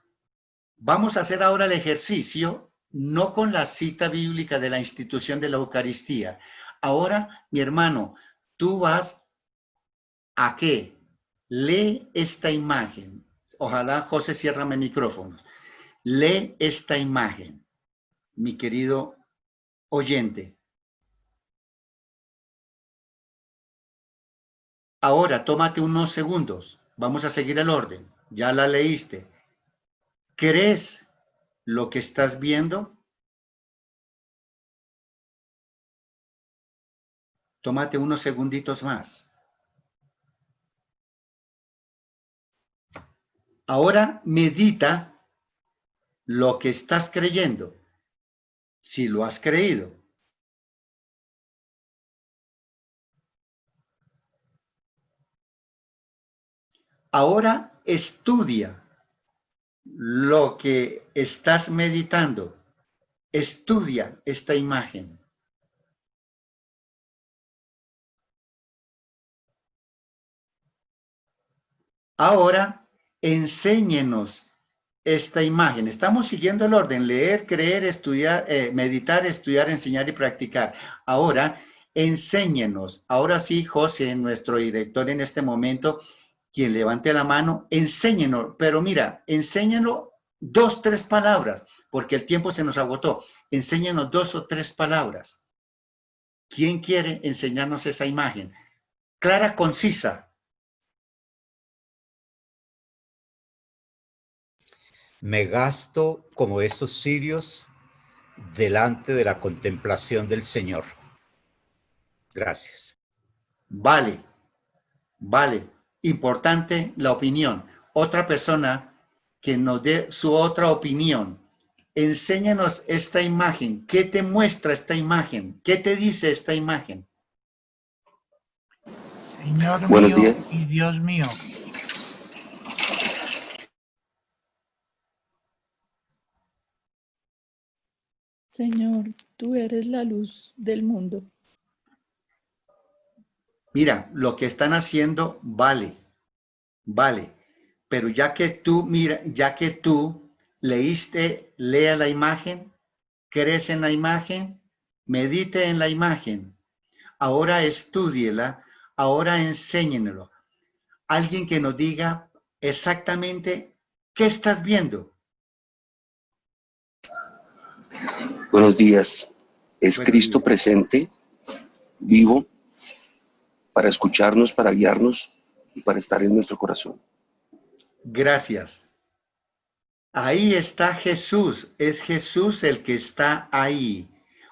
Speaker 1: vamos a hacer ahora el ejercicio, no con la cita bíblica de la institución de la Eucaristía. Ahora, mi hermano, tú vas a ¿qué? Lee esta imagen. Ojalá José ciérrame micrófonos. Lee esta imagen, mi querido oyente. Ahora, tómate unos segundos. Vamos a seguir el orden. Ya la leíste. ¿Crees lo que estás viendo? Tómate unos segunditos más. Ahora medita lo que estás creyendo, si lo has creído. Ahora estudia lo que estás meditando. Estudia esta imagen. Ahora enséñenos esta imagen. Estamos siguiendo el orden: leer, creer, estudiar, meditar, estudiar, enseñar y practicar. Ahora, enséñenos. Ahora sí, José, nuestro director en este momento, quien levante la mano, enséñenos. Pero mira, enséñanos 2, 3 palabras, porque el tiempo se nos agotó. Enséñanos 2 o 3 palabras. ¿Quién quiere enseñarnos esa imagen? Clara, concisa.
Speaker 8: Me gasto como esos cirios delante de la contemplación del Señor. Gracias.
Speaker 1: Vale. Importante la opinión. Otra persona que nos dé su otra opinión. Enséñanos esta imagen. ¿Qué te muestra esta imagen? ¿Qué te dice esta imagen?
Speaker 6: Señor
Speaker 10: Buenos
Speaker 6: mío
Speaker 10: días.
Speaker 6: y Dios mío.
Speaker 2: Señor, tú eres la luz del mundo.
Speaker 1: Mira, lo que están haciendo vale, pero ya que tú lea la imagen, ¿Crees en la imagen? Medite en la imagen. Ahora estúdiela, ahora enséñenlo. Alguien que nos diga exactamente qué estás viendo.
Speaker 10: Buenos días. Es
Speaker 1: Buenos
Speaker 10: Cristo
Speaker 1: días.
Speaker 10: presente, vivo, para escucharnos, para guiarnos y para estar en nuestro corazón.
Speaker 1: Gracias. Ahí está Jesús. Es Jesús el que está ahí.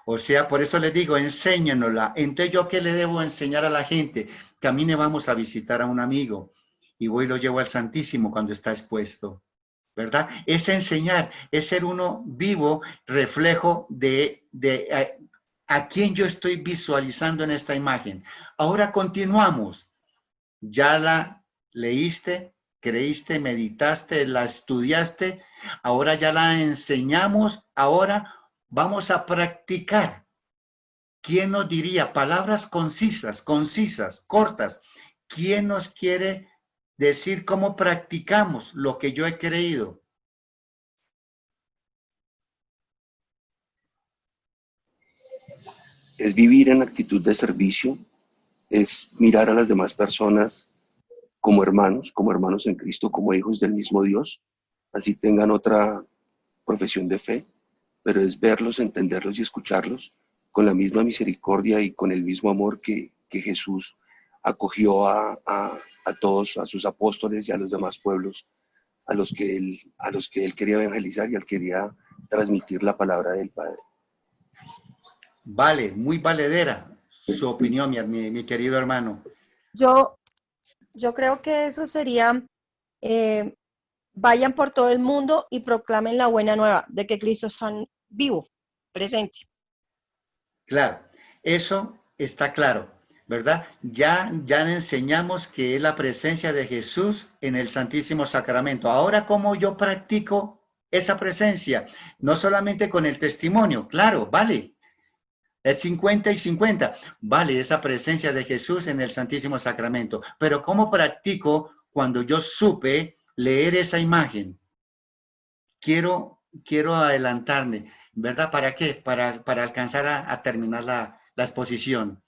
Speaker 1: O sea, por eso les digo, enséñanosla. Entonces, ¿yo qué le debo enseñar a la gente? Camine, vamos a visitar a un amigo y voy y lo llevo al Santísimo cuando está expuesto, ¿verdad? Es enseñar, es ser uno vivo, reflejo de a quién yo estoy visualizando en esta imagen. Ahora continuamos. ¿Ya la leíste, creíste, meditaste, la estudiaste? Ahora ya la enseñamos, ahora vamos a practicar. ¿Quién nos diría palabras concisas, cortas? ¿Quién nos quiere decir cómo practicamos lo que yo he creído?
Speaker 10: Es vivir en actitud de servicio, es mirar a las demás personas como hermanos en Cristo, como hijos del mismo Dios, así tengan otra profesión de fe, pero es verlos, entenderlos y escucharlos con la misma misericordia y con el mismo amor que Jesús acogió a todos, a sus apóstoles y a los demás pueblos a los que él quería evangelizar y él quería transmitir la palabra del Padre.
Speaker 1: Vale, muy valedera su opinión, mi querido hermano.
Speaker 9: Yo creo que eso sería, vayan por todo el mundo y proclamen la buena nueva de que Cristo está vivo, presente.
Speaker 1: Claro, eso está claro, ¿verdad? Ya le enseñamos que es la presencia de Jesús en el Santísimo Sacramento. Ahora, ¿cómo yo practico esa presencia? No solamente con el testimonio, claro, vale. Es 50 y 50. Vale, esa presencia de Jesús en el Santísimo Sacramento. Pero ¿cómo practico cuando yo supe leer esa imagen? Quiero adelantarme, ¿verdad? ¿Para qué? Para alcanzar a terminar la exposición.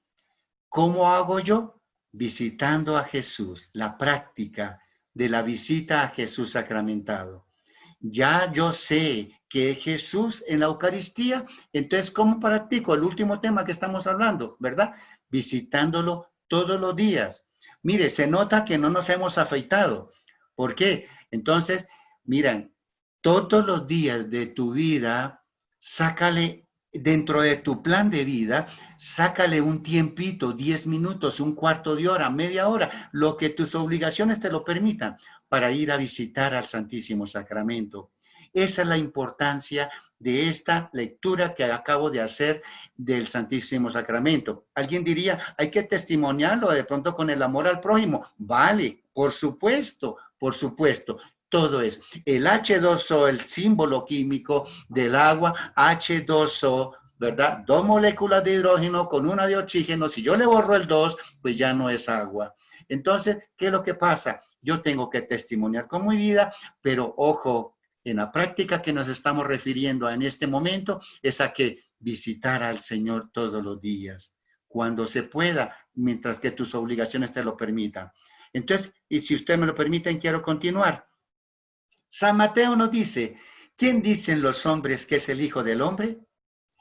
Speaker 1: ¿Cómo hago yo? Visitando a Jesús, la práctica de la visita a Jesús sacramentado. Ya yo sé que es Jesús en la Eucaristía, entonces ¿cómo practico? El último tema que estamos hablando, ¿verdad? Visitándolo todos los días. Mire, se nota que no nos hemos afeitado. ¿Por qué? Entonces, miren, todos los días de tu vida, sácale dentro de tu plan de vida, sácale un tiempito, 10 minutos, un cuarto de hora, media hora, lo que tus obligaciones te lo permitan, para ir a visitar al Santísimo Sacramento. Esa es la importancia de esta lectura que acabo de hacer del Santísimo Sacramento. Alguien diría, hay que testimoniarlo de pronto con el amor al prójimo. Vale, por supuesto, todo es. El H2O, el símbolo químico del agua, H2O, ¿verdad? 2 moléculas de hidrógeno con una de oxígeno. Si yo le borro el 2, pues ya no es agua. Entonces, ¿qué es lo que pasa? Yo tengo que testimoniar con mi vida, pero ojo, en la práctica que nos estamos refiriendo en este momento es a que visitar al Señor todos los días, cuando se pueda, mientras que tus obligaciones te lo permitan. Entonces, y si usted me lo permiten, quiero continuar. San Mateo nos dice, ¿quién dicen los hombres que es el Hijo del Hombre?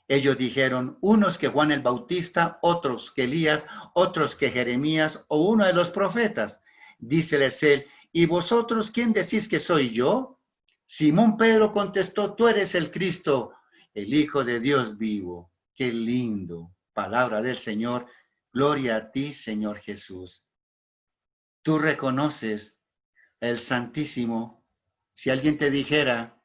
Speaker 1: Ellos dijeron, unos que Juan el Bautista, otros que Elías, otros que Jeremías o uno de los profetas. Díceles él, ¿y vosotros quién decís que soy yo? Simón Pedro contestó, tú eres el Cristo, el Hijo de Dios vivo. Qué lindo, palabra del Señor. Gloria a ti, Señor Jesús. Tú reconoces el Santísimo. Si alguien te dijera,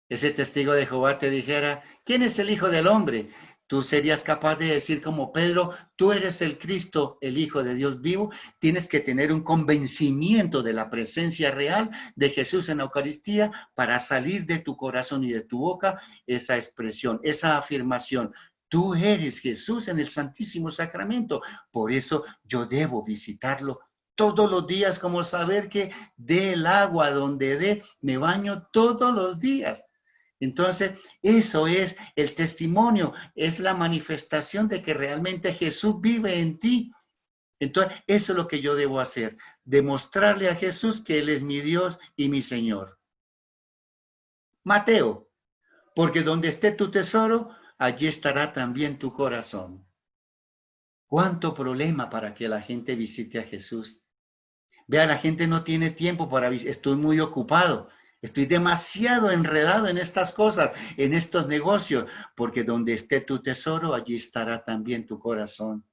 Speaker 1: ese testigo de Jehová te dijera, ¿quién es el Hijo del Hombre? Tú serías capaz de decir como Pedro, tú eres el Cristo, el Hijo de Dios vivo. Tienes que tener un convencimiento de la presencia real de Jesús en la Eucaristía para salir de tu corazón y de tu boca esa expresión, esa afirmación. Tú eres Jesús en el Santísimo Sacramento. Por eso yo debo visitarlo todos los días, como saber que del agua donde dé, me baño todos los días. Entonces, eso es el testimonio, es la manifestación de que realmente Jesús vive en ti. Entonces, eso es lo que yo debo hacer, demostrarle a Jesús que Él es mi Dios y mi Señor. Mateo, porque donde esté tu tesoro, allí estará también tu corazón. ¿Cuánto problema para que la gente visite a Jesús? Vea, la gente no tiene tiempo para visitar, estoy muy ocupado. Estoy demasiado enredado en estas cosas, en estos negocios, porque donde esté tu tesoro, allí estará también tu corazón.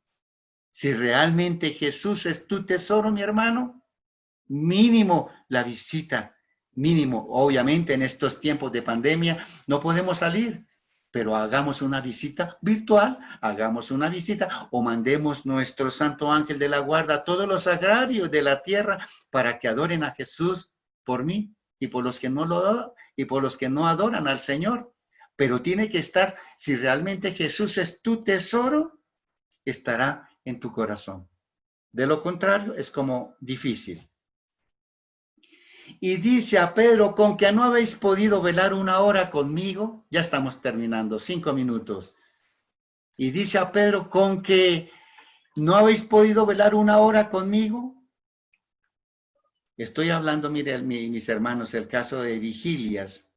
Speaker 1: Si realmente Jesús es tu tesoro, mi hermano, mínimo la visita, mínimo. Obviamente en estos tiempos de pandemia no podemos salir, pero hagamos una visita virtual, hagamos una visita o mandemos nuestro santo ángel de la guarda a todos los agrarios de la tierra para que adoren a Jesús por mí y por los que no lo adoran y por los que no adoran al Señor. Pero tiene que estar, si realmente Jesús es tu tesoro, estará en tu corazón. De lo contrario, es como difícil. Y dice a Pedro, con que no habéis podido velar una hora conmigo, ya estamos terminando, 5 minutos. Y dice a Pedro, con que no habéis podido velar una hora conmigo. Estoy hablando, mire, mis hermanos, el caso de vigilias,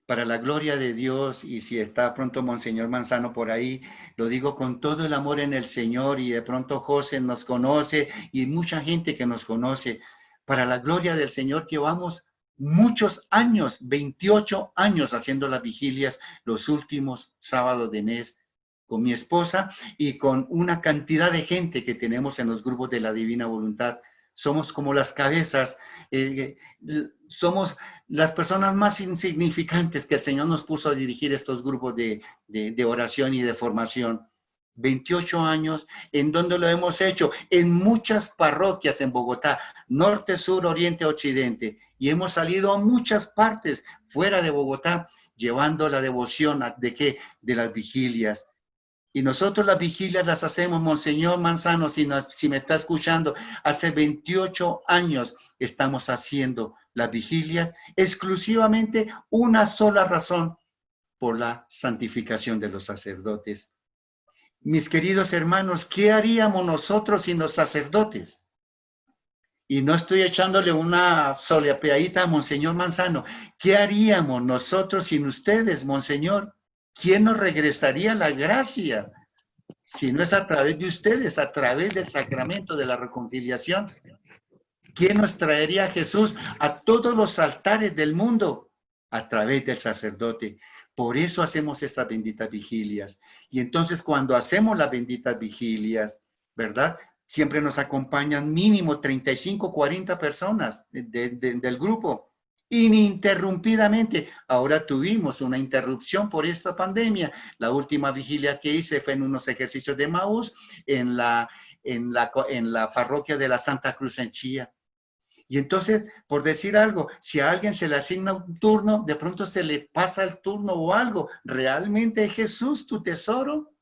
Speaker 1: para la gloria de Dios, y si está pronto Monseñor Manzano por ahí, lo digo con todo el amor en el Señor, y de pronto José nos conoce, y mucha gente que nos conoce, para la gloria del Señor, llevamos muchos años, 28 años haciendo las vigilias, los últimos sábados de mes, con mi esposa y con una cantidad de gente que tenemos en los grupos de la Divina Voluntad. Somos como las cabezas, somos las personas más insignificantes que el Señor nos puso a dirigir estos grupos de oración y de formación. 28 años, ¿en dónde lo hemos hecho? En muchas parroquias en Bogotá, norte, sur, oriente, occidente. Y hemos salido a muchas partes fuera de Bogotá, llevando la devoción ¿de qué? De las vigilias. Y nosotros las vigilias las hacemos, Monseñor Manzano, si me está escuchando, hace 28 años estamos haciendo las vigilias, exclusivamente una sola razón, por la santificación de los sacerdotes. Mis queridos hermanos, ¿qué haríamos nosotros sin los sacerdotes? Y no estoy echándole una soleapeadita a Monseñor Manzano. ¿Qué haríamos nosotros sin ustedes, Monseñor? ¿Quién nos regresaría la gracia? Si no es a través de ustedes, a través del sacramento de la reconciliación. ¿Quién nos traería a Jesús a todos los altares del mundo? A través del sacerdote. Por eso hacemos estas benditas vigilias. Y entonces cuando hacemos las benditas vigilias, ¿verdad? Siempre nos acompañan mínimo 35, 40 personas del grupo, ininterrumpidamente. Ahora tuvimos una interrupción por esta pandemia. La última vigilia que hice fue en unos ejercicios de Maús en la parroquia de la Santa Cruz en Chía. Y entonces, por decir algo, si a alguien se le asigna un turno, de pronto se le pasa el turno o algo. ¿Realmente es Jesús tu tesoro?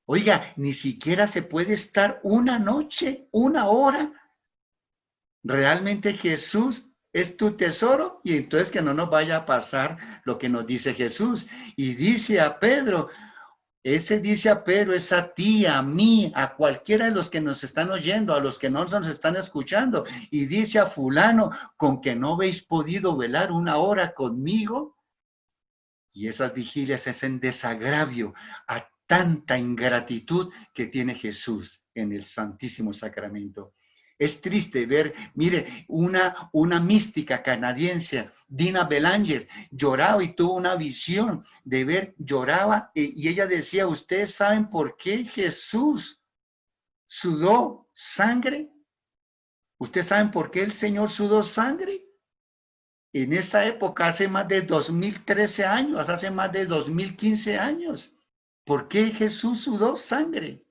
Speaker 1: Oiga, ni siquiera se puede estar una noche, una hora. ¿Realmente Jesús es tu tesoro? Y entonces que no nos vaya a pasar lo que nos dice Jesús. Y dice a Pedro, ese dice a Pedro, es a ti, a mí, a cualquiera de los que nos están oyendo, a los que no nos están escuchando. Y dice a fulano, con que no habéis podido velar una hora conmigo. Y esas vigilias es en desagravio a tanta ingratitud que tiene Jesús en el Santísimo Sacramento. Es triste ver, mire, una mística canadiense, Dina Belanger, lloraba y tuvo una visión de ver, lloraba y ella decía, ¿ustedes saben por qué Jesús sudó sangre? ¿Ustedes saben por qué el Señor sudó sangre? En esa época, hace más de 2013 años, hace más de 2015 años. ¿Por qué Jesús sudó sangre?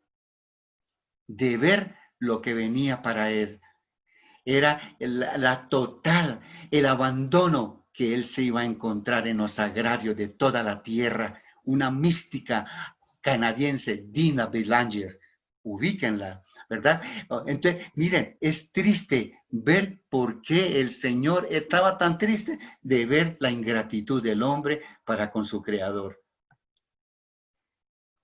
Speaker 1: De ver lo que venía para él. Era la total, el abandono que él se iba a encontrar en los agrarios de toda la tierra. Una mística canadiense, Dina Belanger. ubíquenla, ¿verdad? Entonces, miren, es triste ver por qué el Señor estaba tan triste de ver la ingratitud del hombre para con su Creador.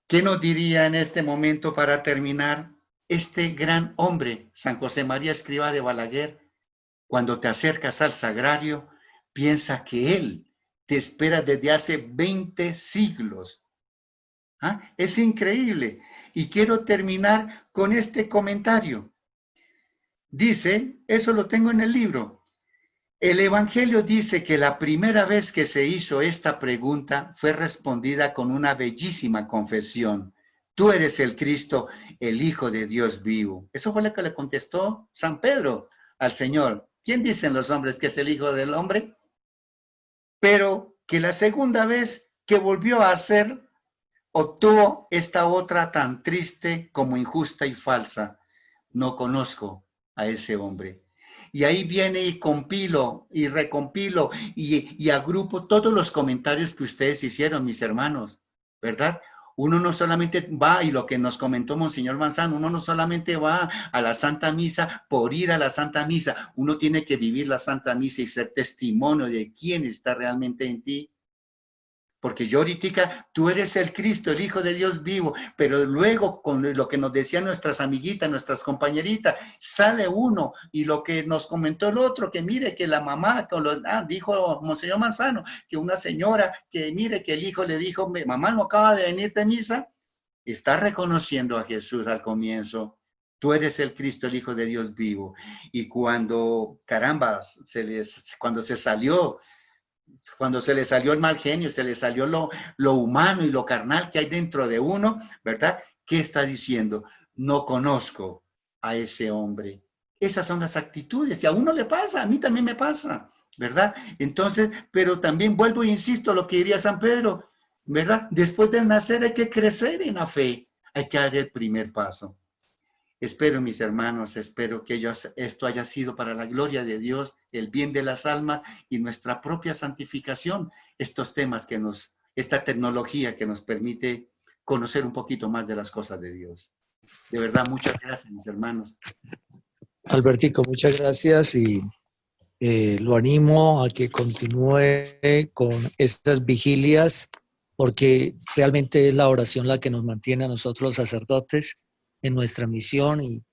Speaker 1: ¿Qué nos diría en este momento para terminar este gran hombre, San José María Escrivá de Balaguer? Cuando te acercas al sagrario, piensa que Él te espera desde hace 20 siglos. ¿Ah? Es increíble. Y quiero terminar con este comentario. Dice, eso lo tengo en el libro, el Evangelio dice que la primera vez que se hizo esta pregunta fue respondida con una bellísima confesión. Tú eres el Cristo, el Hijo de Dios vivo. Eso fue lo que le contestó San Pedro al Señor. ¿Quién dicen los hombres que es el Hijo del Hombre? Pero que la segunda vez que volvió a hacer, obtuvo esta otra tan triste como injusta y falsa. No conozco a ese hombre. Y ahí viene y compilo y recompilo y agrupo todos los comentarios que ustedes hicieron, mis hermanos, ¿verdad? Uno no solamente va, y lo que nos comentó Monseñor Manzano, uno no solamente va a la Santa Misa por ir a la Santa Misa, uno tiene que vivir la Santa Misa y ser testimonio de quién está realmente en ti. Porque yo ahorita, tú eres el Cristo, el Hijo de Dios vivo, pero luego con lo que nos decían nuestras amiguitas, nuestras compañeritas, sale uno y lo que nos comentó el otro, que mire que la mamá, dijo Monseñor Manzano, que una señora, que mire que el hijo le dijo, mamá no acaba de venir de misa, está reconociendo a Jesús al comienzo. Tú eres el Cristo, el Hijo de Dios vivo. Y cuando, caramba, cuando se le salió el mal genio, se le salió lo humano y lo carnal que hay dentro de uno, ¿verdad? ¿Qué está diciendo? No conozco a ese hombre. Esas son las actitudes, y a uno le pasa, a mí también me pasa, ¿verdad? Entonces, pero también vuelvo e insisto a lo que diría San Pedro, ¿verdad? Después de nacer hay que crecer en la fe, hay que dar el primer paso. Espero, mis hermanos, espero que esto haya sido para la gloria de Dios, el bien de las almas y nuestra propia santificación, estos temas esta tecnología que nos permite conocer un poquito más de las cosas de Dios. De verdad, muchas gracias, mis hermanos.
Speaker 5: Albertico, muchas gracias y lo animo a que continúe con estas vigilias, porque realmente es la oración la que nos mantiene a nosotros los sacerdotes en nuestra misión y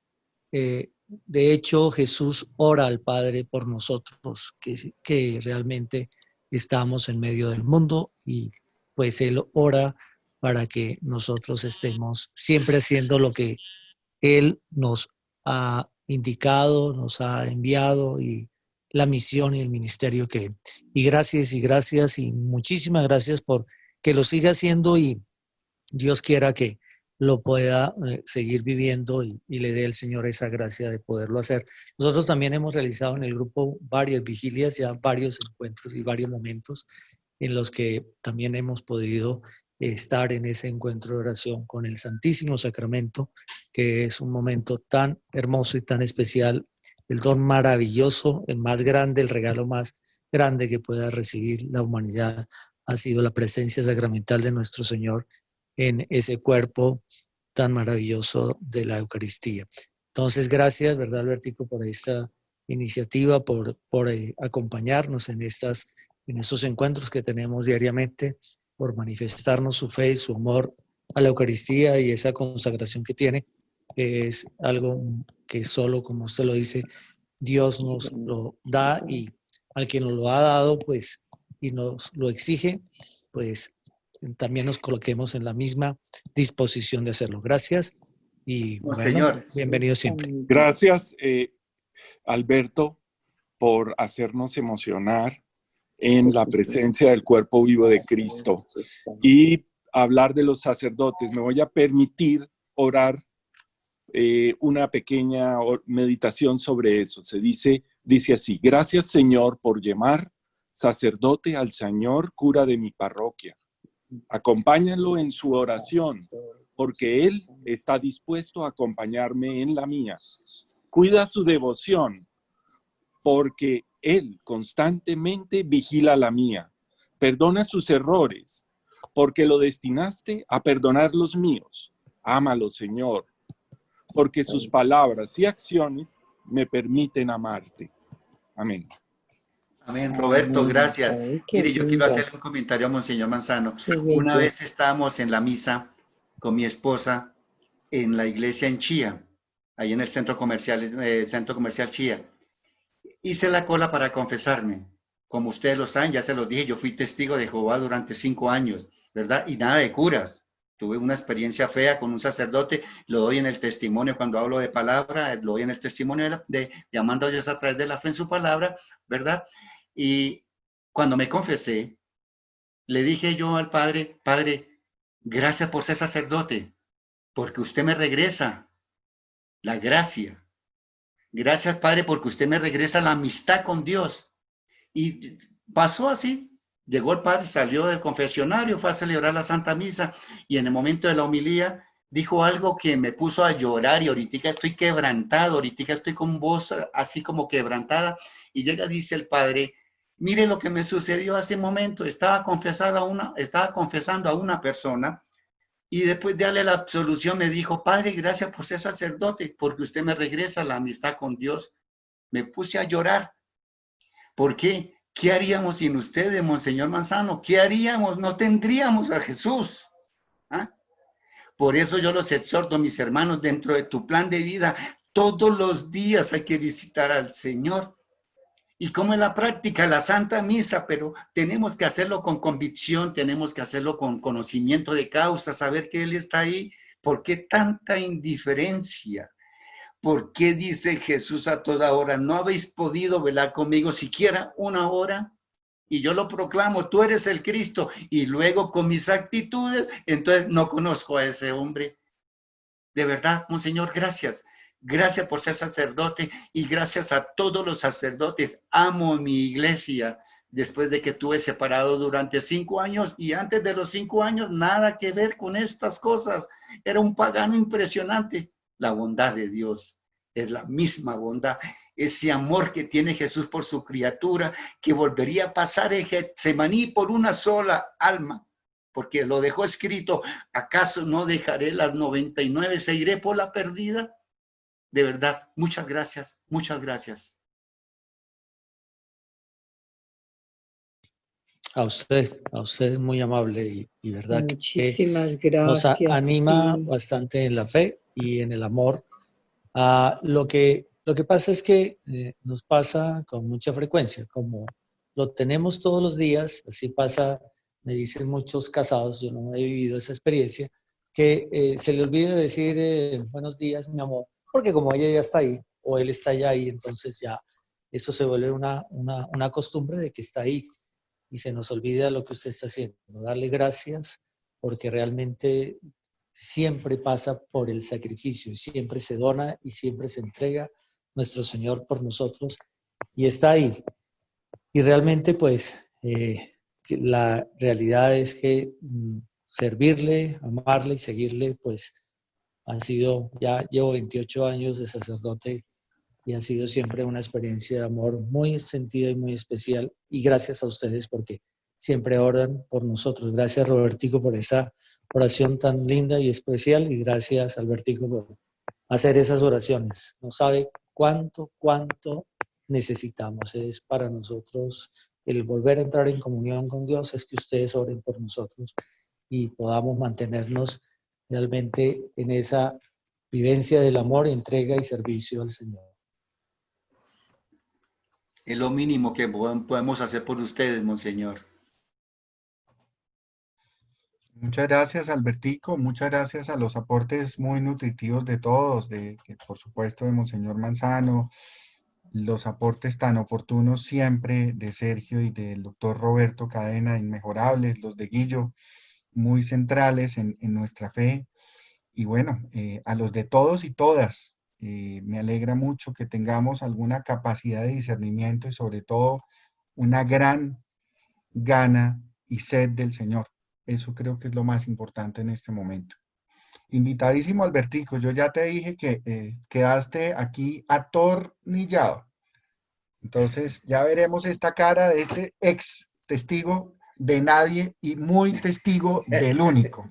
Speaker 5: de hecho Jesús ora al Padre por nosotros que realmente estamos en medio del mundo y pues Él ora para que nosotros estemos siempre haciendo lo que Él nos ha indicado, nos ha enviado y la misión y el ministerio y gracias y muchísimas gracias por que lo siga haciendo y Dios quiera que lo pueda seguir viviendo y le dé el Señor esa gracia de poderlo hacer. Nosotros también hemos realizado en el grupo varias vigilias, ya varios encuentros y varios momentos en los que también hemos podido estar en ese encuentro de oración con el Santísimo Sacramento, que es un momento tan hermoso y tan especial, el don maravilloso, el más grande, el regalo más grande que pueda recibir la humanidad ha sido la presencia sacramental de nuestro Señor en ese cuerpo tan maravilloso de la Eucaristía. Entonces, gracias, ¿verdad, Albertico, por esta iniciativa, por acompañarnos en estos encuentros que tenemos diariamente, por manifestarnos su fe y su amor a la Eucaristía y esa consagración que tiene, que es algo que solo, como usted lo dice, Dios nos lo da y al que nos lo ha dado, pues, y nos lo exige, pues, también nos coloquemos en la misma disposición de hacerlo. Gracias y bueno, bienvenido siempre.
Speaker 3: Gracias, Alberto, por hacernos emocionar en la presencia del cuerpo vivo de Cristo y hablar de los sacerdotes. Me voy a permitir orar una pequeña meditación sobre eso. Dice así: gracias, Señor, por llamar sacerdote al Señor, cura de mi parroquia. Acompáñalo en su oración, porque Él está dispuesto a acompañarme en la mía. Cuida su devoción, porque Él constantemente vigila la mía. Perdona sus errores, porque lo destinaste a perdonar los míos. Ámalo, Señor, porque sus palabras y acciones me permiten amarte. Amén.
Speaker 1: Amén, Roberto, gracias.
Speaker 11: Ay, qué
Speaker 1: Mire, yo quiero
Speaker 11: lindo.
Speaker 1: hacerle un comentario a Monseñor Manzano.
Speaker 11: Qué
Speaker 1: Una
Speaker 11: bello.
Speaker 1: vez estábamos en la misa con mi esposa en la iglesia en Chía, ahí en el centro comercial Chía. Hice la cola para confesarme. Como ustedes lo saben, ya se los dije, yo fui testigo de Jehová durante 5 años, ¿verdad? Y nada de curas. Tuve una experiencia fea con un sacerdote, lo doy en el testimonio cuando hablo de palabra, lo doy en el testimonio de amando a Dios a través de la fe en su palabra, ¿verdad? Y cuando me confesé, le dije yo al Padre, Padre, gracias por ser sacerdote, porque usted me regresa la gracia. Gracias, Padre, porque usted me regresa la amistad con Dios. Y pasó así. Llegó el Padre, salió del confesionario, fue a celebrar la Santa Misa y en el momento de la homilía dijo algo que me puso a llorar y ahorita estoy quebrantado, ahorita estoy con voz así como quebrantada y llega, dice el Padre, mire lo que me sucedió hace un momento, estaba confesando a una persona y después de darle la absolución me dijo, Padre, gracias por ser sacerdote, porque usted me regresa la amistad con Dios. Me puse a llorar. ¿Por qué? ¿Qué haríamos sin ustedes, Monseñor Manzano? ¿Qué haríamos? No tendríamos a Jesús. ¿Ah? Por eso yo los exhorto, mis hermanos, dentro de tu plan de vida, todos los días hay que visitar al Señor. Y como en la práctica, la Santa Misa, pero tenemos que hacerlo con convicción, tenemos que hacerlo con conocimiento de causa, saber que Él está ahí. ¿Por qué tanta indiferencia? ¿Por qué dice Jesús a toda hora, no habéis podido velar conmigo siquiera una hora? Y yo lo proclamo, tú eres el Cristo. Y luego con mis actitudes, entonces no conozco a ese hombre. De verdad, Monseñor, gracias. Gracias por ser sacerdote y gracias a todos los sacerdotes. Amo mi iglesia después de que estuve separado durante 5 años y antes de los 5 años nada que ver con estas cosas. Era un pagano impresionante. La bondad de Dios es la misma bondad. Ese amor que tiene Jesús por su criatura, que volvería a pasar en Getsemaní por una sola alma, porque lo dejó escrito, ¿acaso no dejaré las 99, se iré por la perdida? De verdad, muchas gracias, muchas gracias.
Speaker 5: A usted muy amable y verdad
Speaker 11: Muchísimas
Speaker 5: que nos
Speaker 11: gracias.
Speaker 5: anima
Speaker 11: Sí.
Speaker 5: bastante en la fe y en el amor. Lo que pasa es que nos pasa con mucha frecuencia, como lo tenemos todos los días, así pasa, me dicen muchos casados, yo no he vivido esa experiencia, que se le olvida decir buenos días, mi amor, porque como ella ya está ahí, o él está ya ahí, entonces ya eso se vuelve una costumbre de que está ahí y se nos olvida lo que usted está haciendo, darle gracias, porque realmente siempre pasa por el sacrificio y siempre se dona y siempre se entrega nuestro Señor por nosotros y está ahí. Y realmente pues la realidad es que servirle, amarle y seguirle pues han sido, ya llevo 28 años de sacerdote y ha sido siempre una experiencia de amor muy sentida y muy especial y gracias a ustedes porque siempre oran por nosotros. Gracias Robertico por esa oración tan linda y especial y gracias Albertico por hacer esas oraciones. No sabe cuánto necesitamos. Es para nosotros el volver a entrar en comunión con Dios, es que ustedes oren por nosotros y podamos mantenernos realmente en esa vivencia del amor, entrega y servicio al Señor.
Speaker 1: Es lo mínimo que podemos hacer por ustedes, Monseñor.
Speaker 4: Muchas gracias, Albertico. Muchas gracias a los aportes muy nutritivos de todos, por supuesto, de Monseñor Manzano, los aportes tan oportunos siempre de Sergio y del doctor Roberto Cadena, inmejorables, los de Guillo, muy centrales en nuestra fe. Y bueno, a los de todos y todas, me alegra mucho que tengamos alguna capacidad de discernimiento y sobre todo una gran gana y sed del Señor. Eso creo que es lo más importante en este momento. Invitadísimo, Albertico. Yo ya te dije que quedaste aquí atornillado. Entonces ya veremos esta cara de este ex testigo de nadie y muy testigo del único.